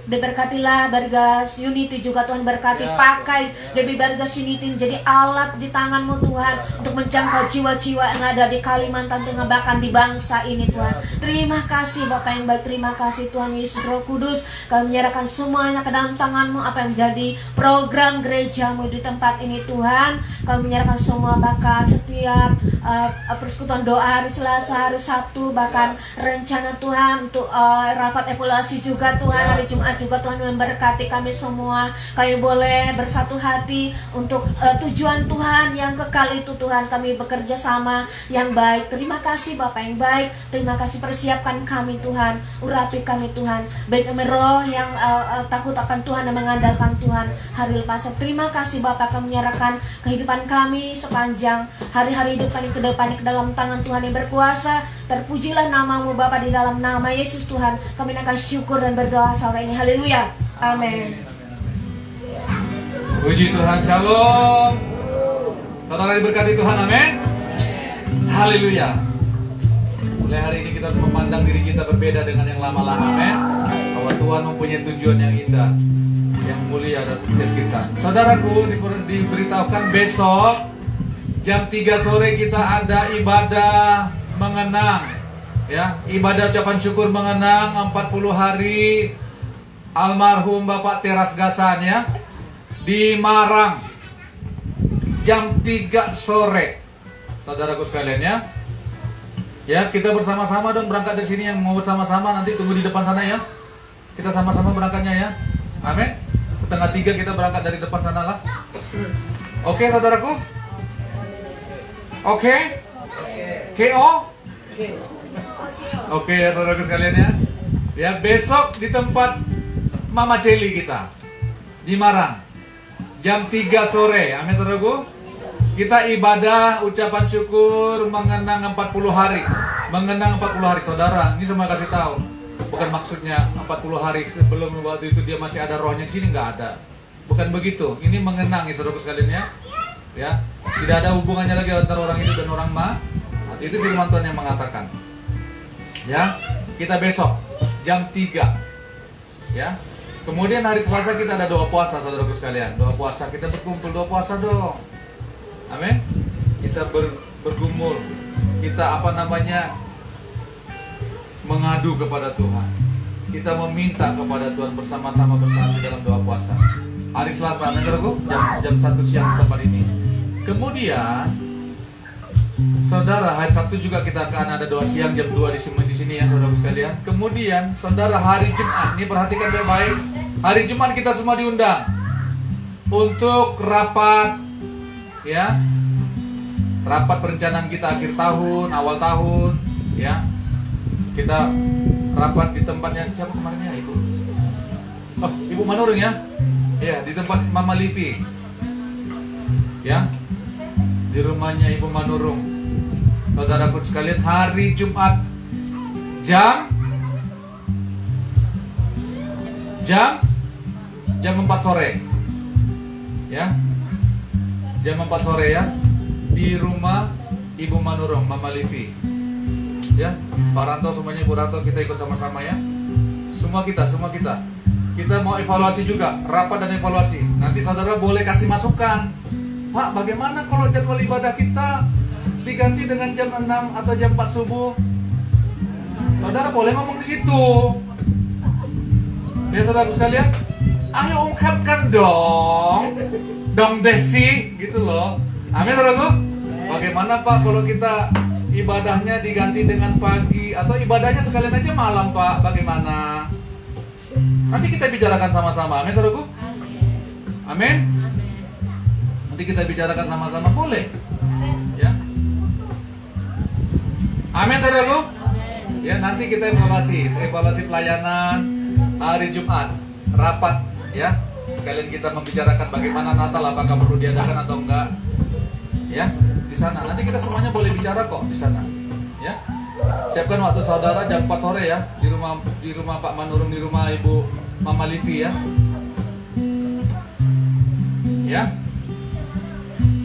Diberkatilah Bargas Unity juga Tuhan, berkati pakai Gaby Bargas Unity jadi alat di tangan-Mu Tuhan, untuk menjangkau jiwa-jiwa yang ada di Kalimantan Tengah, bahkan di bangsa ini Tuhan. Terima kasih Bapak yang baik, terima kasih Tuhan Yesus Roh Kudus. Kami menyerahkan semuanya ke dalam tangan-Mu, apa yang menjadi program gereja-Mu di tempat ini Tuhan. Kami menyerahkan semua, bahkan setiap persekutuan doa hari Selasa, hari Sabtu, bahkan rencana Tuhan untuk rapat evaluasi juga Tuhan, hari Jumat juga Tuhan, memberkati kami semua. Kami boleh bersatu hati untuk tujuan Tuhan yang kekal itu Tuhan. Kami bekerja sama yang baik. Terima kasih Bapak yang baik, terima kasih. Persiapkan kami Tuhan, urapi kami Tuhan, baik roh yang takut akan Tuhan dan mengandalkan Tuhan hari lepas. Terima kasih Bapak, kami menyerahkan kehidupan kami sepanjang hari-hari hidup kami ke depan ke dalam tangan Tuhan yang berkuasa. Terpujilah nama-Mu Bapak, di dalam nama Yesus Tuhan kami akan syukur dan berdoa sore ini. Haleluya, amin. Puji Tuhan, shalom. Saudara diberkati Tuhan, amin. Haleluya. Mulai hari ini kita harus memandang diri kita berbeda dengan yang lama-lama, amin. Bahwa Tuhan mempunyai tujuan yang indah, yang mulia atas setiap kita. Saudaraku, diberitahukan besok jam 3 sore kita ada ibadah mengenang, ya, ibadah ucapan syukur mengenang 40 hari almarhum Bapak Teras Gasan, ya, di Marang jam 3 sore. Saudaraku sekalian, ya. Ya, kita bersama-sama dong berangkat dari sini. Yang mau bersama-sama nanti tunggu di depan sana, ya. Kita sama-sama berangkatnya, ya. Amin. 2:30 kita berangkat dari depan sana lah. Oke, saudaraku. Oke. KO. Oke ya saudaraku sekalian, ya. Ya, besok di tempat Mama Celi kita di Marang jam 3 sore. Amin saudaraku. Kita ibadah ucapan syukur mengenang 40 hari. Mengenang 40 hari, saudara. Ini semua kasih tahu. Bukan maksudnya 40 hari sebelum waktu itu dia masih ada rohnya di sini, nggak ada. Bukan begitu. Ini mengenang ya saudaraku sekalian, ya. Ya, tidak ada hubungannya lagi antara orang hidup dan orang mati. Itu firman Tuhan yang mengatakan. Ya, kita besok jam 3. Ya. Kemudian hari Selasa kita ada doa puasa, saudaraku sekalian. Doa puasa, kita berkumpul doa puasa dong. Amin. Kita bergumul, kita mengadu kepada Tuhan. Kita meminta kepada Tuhan bersama-sama di dalam doa puasa. Hari Selasa, jam 1 siang tempat ini. Kemudian, saudara, hari Sabtu juga kita akan ada doa siang jam 2 di sini ya, saudara sekalian. Kemudian, saudara, hari Jumat, ini perhatikan baik-baik. Hari Jumat kita semua diundang untuk rapat, ya, rapat perencanaan kita akhir tahun, awal tahun, ya. Kita rapat di tempatnya siapa kemarin ya, Ibu? Oh, Ibu Manurung, ya. Ya, di tempat Mama Livi. Ya. Di rumahnya Ibu Manurung. Saudaraku sekalian, hari Jumat jam 4 sore. Ya. Jam 4 sore, ya, di rumah Ibu Manurung, Mama Livi, ya. Pak Ranto semuanya, Ibu Ranto, kita ikut sama-sama, ya. Semua kita mau evaluasi juga, rapat dan evaluasi. Nanti saudara boleh kasih masukan, Pak, bagaimana kalau jadwal ibadah kita diganti dengan jam 6 atau jam 4 subuh? Saudara boleh ngomong di situ, ya saudara sekalian. Ayo ungkapkan dong Desi, gitu loh. Amin, saudaraku. Bagaimana Pak kalau kita ibadahnya diganti dengan pagi, atau ibadahnya sekalian aja malam, Pak? Bagaimana? Nanti kita bicarakan sama-sama. Amin, saudaraku. Amin. Nanti kita bicarakan sama-sama, boleh? Ya. Amin, saudaraku. Ya, nanti kita evaluasi pelayanan hari Jumat, rapat, ya. Sekalian kita membicarakan bagaimana Natal, apakah perlu diadakan atau enggak, ya, di sana. Nanti kita semuanya boleh bicara kok di sana, ya. Siapkan waktu saudara jam 4 sore ya, di rumah Pak Manurung, di rumah Ibu Mama Livi ya. Ya.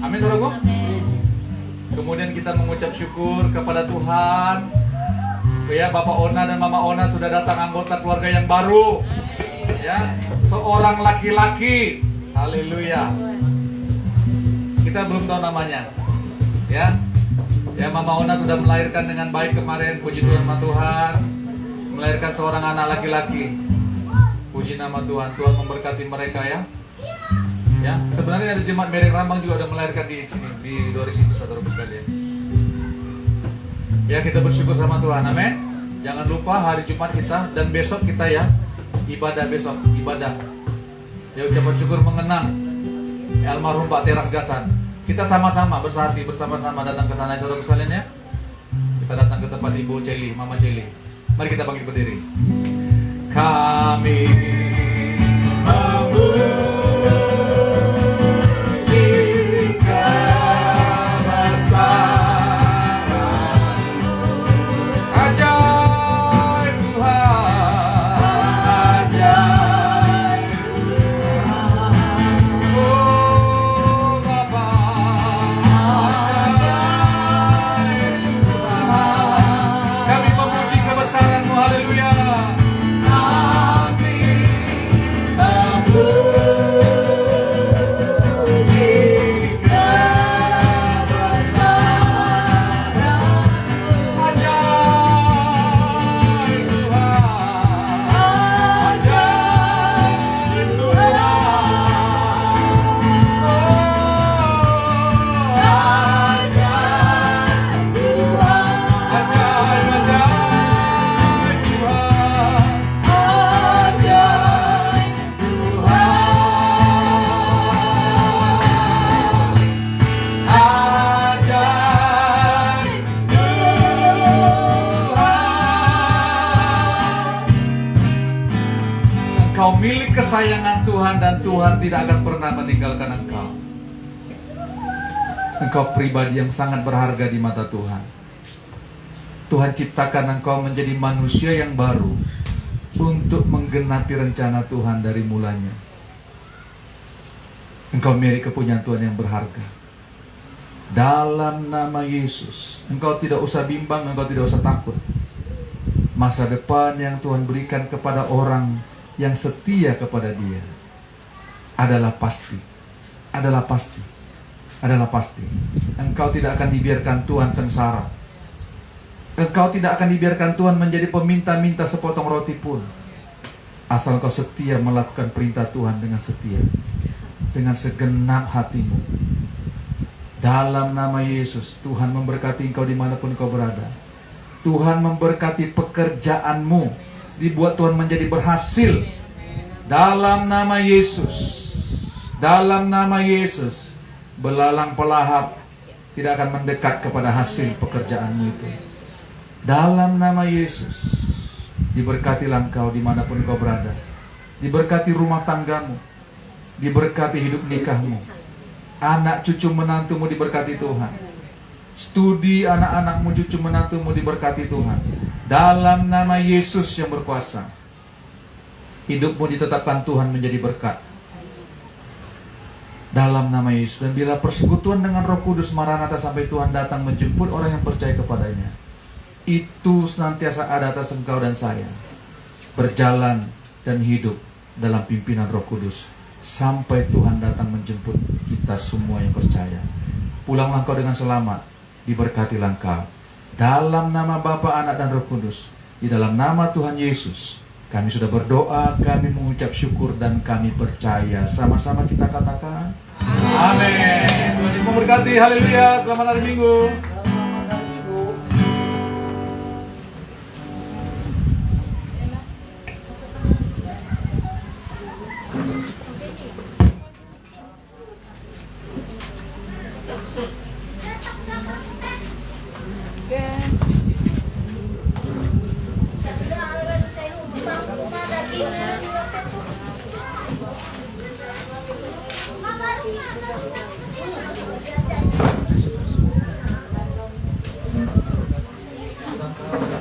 Amin, saudaraku. Kemudian kita mengucap syukur kepada Tuhan. Ya, Bapak Ona dan Mama Ona sudah datang anggota keluarga yang baru. Ya, seorang laki-laki. Haleluya. Kita belum tahu namanya. Ya. Ya, Mama Ona sudah melahirkan dengan baik kemarin, puji Tuhan sama Tuhan. Melahirkan seorang anak laki-laki. Puji nama Tuhan. Tuhan memberkati mereka ya. Ya, sebenarnya ada jemaat Mereng Rambang juga udah melahirkan di sini, di Doris ini, saudara sekalian. Ya, kita bersyukur sama Tuhan, amin. Jangan lupa hari Jumat kita dan besok kita ya ibadah besok, ibadah. Ya, ucapan syukur mengenang almarhum Pak Teras Gasan. Kita sama-sama bersahati bersama-sama datang ke sana, saudara sekalian ya. Kita datang ke tempat Ibu Celi, Mama Celi. Mari kita bangkit berdiri. Kami engkau milik kesayangan Tuhan dan Tuhan tidak akan pernah meninggalkan engkau. Engkau pribadi yang sangat berharga di mata Tuhan. Tuhan ciptakan engkau menjadi manusia yang baru untuk menggenapi rencana Tuhan dari mulanya. Engkau milik kepunyaan Tuhan yang berharga. Dalam nama Yesus, engkau tidak usah bimbang, engkau tidak usah takut. Masa depan yang Tuhan berikan kepada orang yang setia kepada Dia adalah pasti, adalah pasti, adalah pasti. Engkau tidak akan dibiarkan Tuhan sengsara. Engkau tidak akan dibiarkan Tuhan menjadi peminta-minta sepotong roti pun, asal kau setia melakukan perintah Tuhan dengan setia, dengan segenap hatimu. Dalam nama Yesus, Tuhan memberkati engkau dimanapun kau berada. Tuhan memberkati pekerjaanmu, dibuat Tuhan menjadi berhasil. Dalam nama Yesus, dalam nama Yesus, belalang pelahap tidak akan mendekat kepada hasil pekerjaanmu itu. Dalam nama Yesus, diberkatilah engkau dimanapun kau berada. Diberkati rumah tanggamu, diberkati hidup nikahmu, anak cucu menantumu diberkati Tuhan. Studi anak-anakmu, cucu menantumu diberkati Tuhan. Dalam nama Yesus yang berkuasa, hidupmu ditetapkan Tuhan menjadi berkat. Dalam nama Yesus. Dan bila persekutuan dengan Roh Kudus Maranatha sampai Tuhan datang menjemput orang yang percaya kepadanya, itu senantiasa ada atas engkau dan saya, berjalan dan hidup dalam pimpinan Roh Kudus sampai Tuhan datang menjemput kita semua yang percaya. Pulanglah engkau dengan selamat, diberkatilah engkau. Dalam nama Bapa, Anak dan Roh Kudus, di dalam nama Tuhan Yesus, kami sudah berdoa, kami mengucap syukur dan kami percaya. Sama-sama kita katakan amin. Tuhan Yesus memberkati. Haleluya. Selamat hari Minggu. Thank you.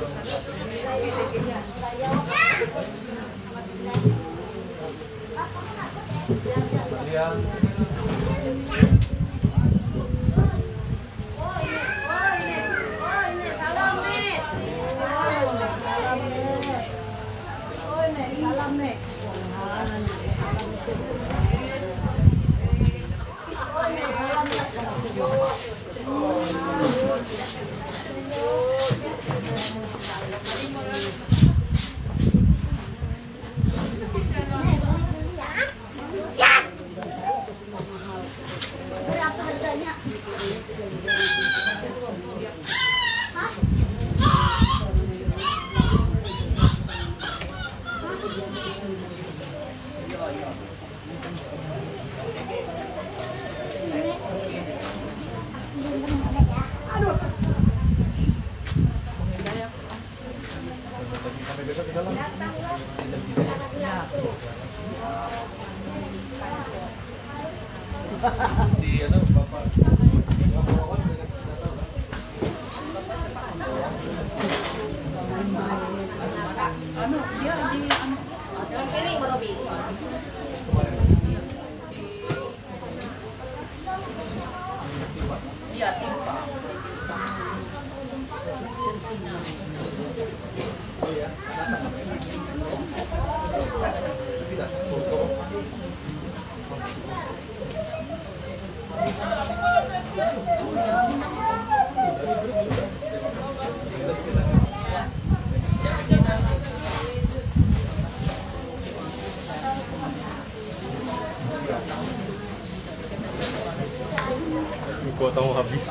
Kuota mau habis.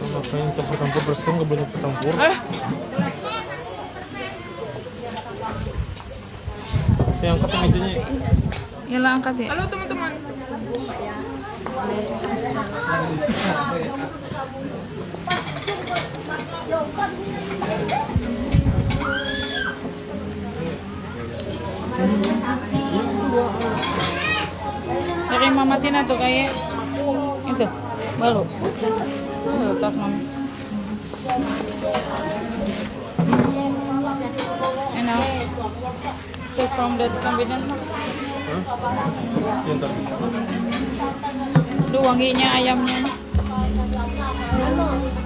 Ngapain campur-campur beras kan nggak boleh campur. Ya angkat mejanya. Yalah angkat ya. Halo teman-teman. Dari Mama Tina tuh kayak itu baru. Tas Mama. Enak. So from that combination. Yang tadi. Duh wanginya ayamnya.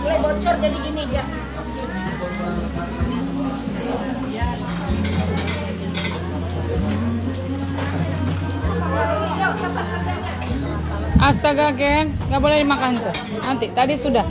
Mulai bocor jadi gini ya. Astaga Ken, nggak boleh dimakan tuh. Nanti tadi sudah.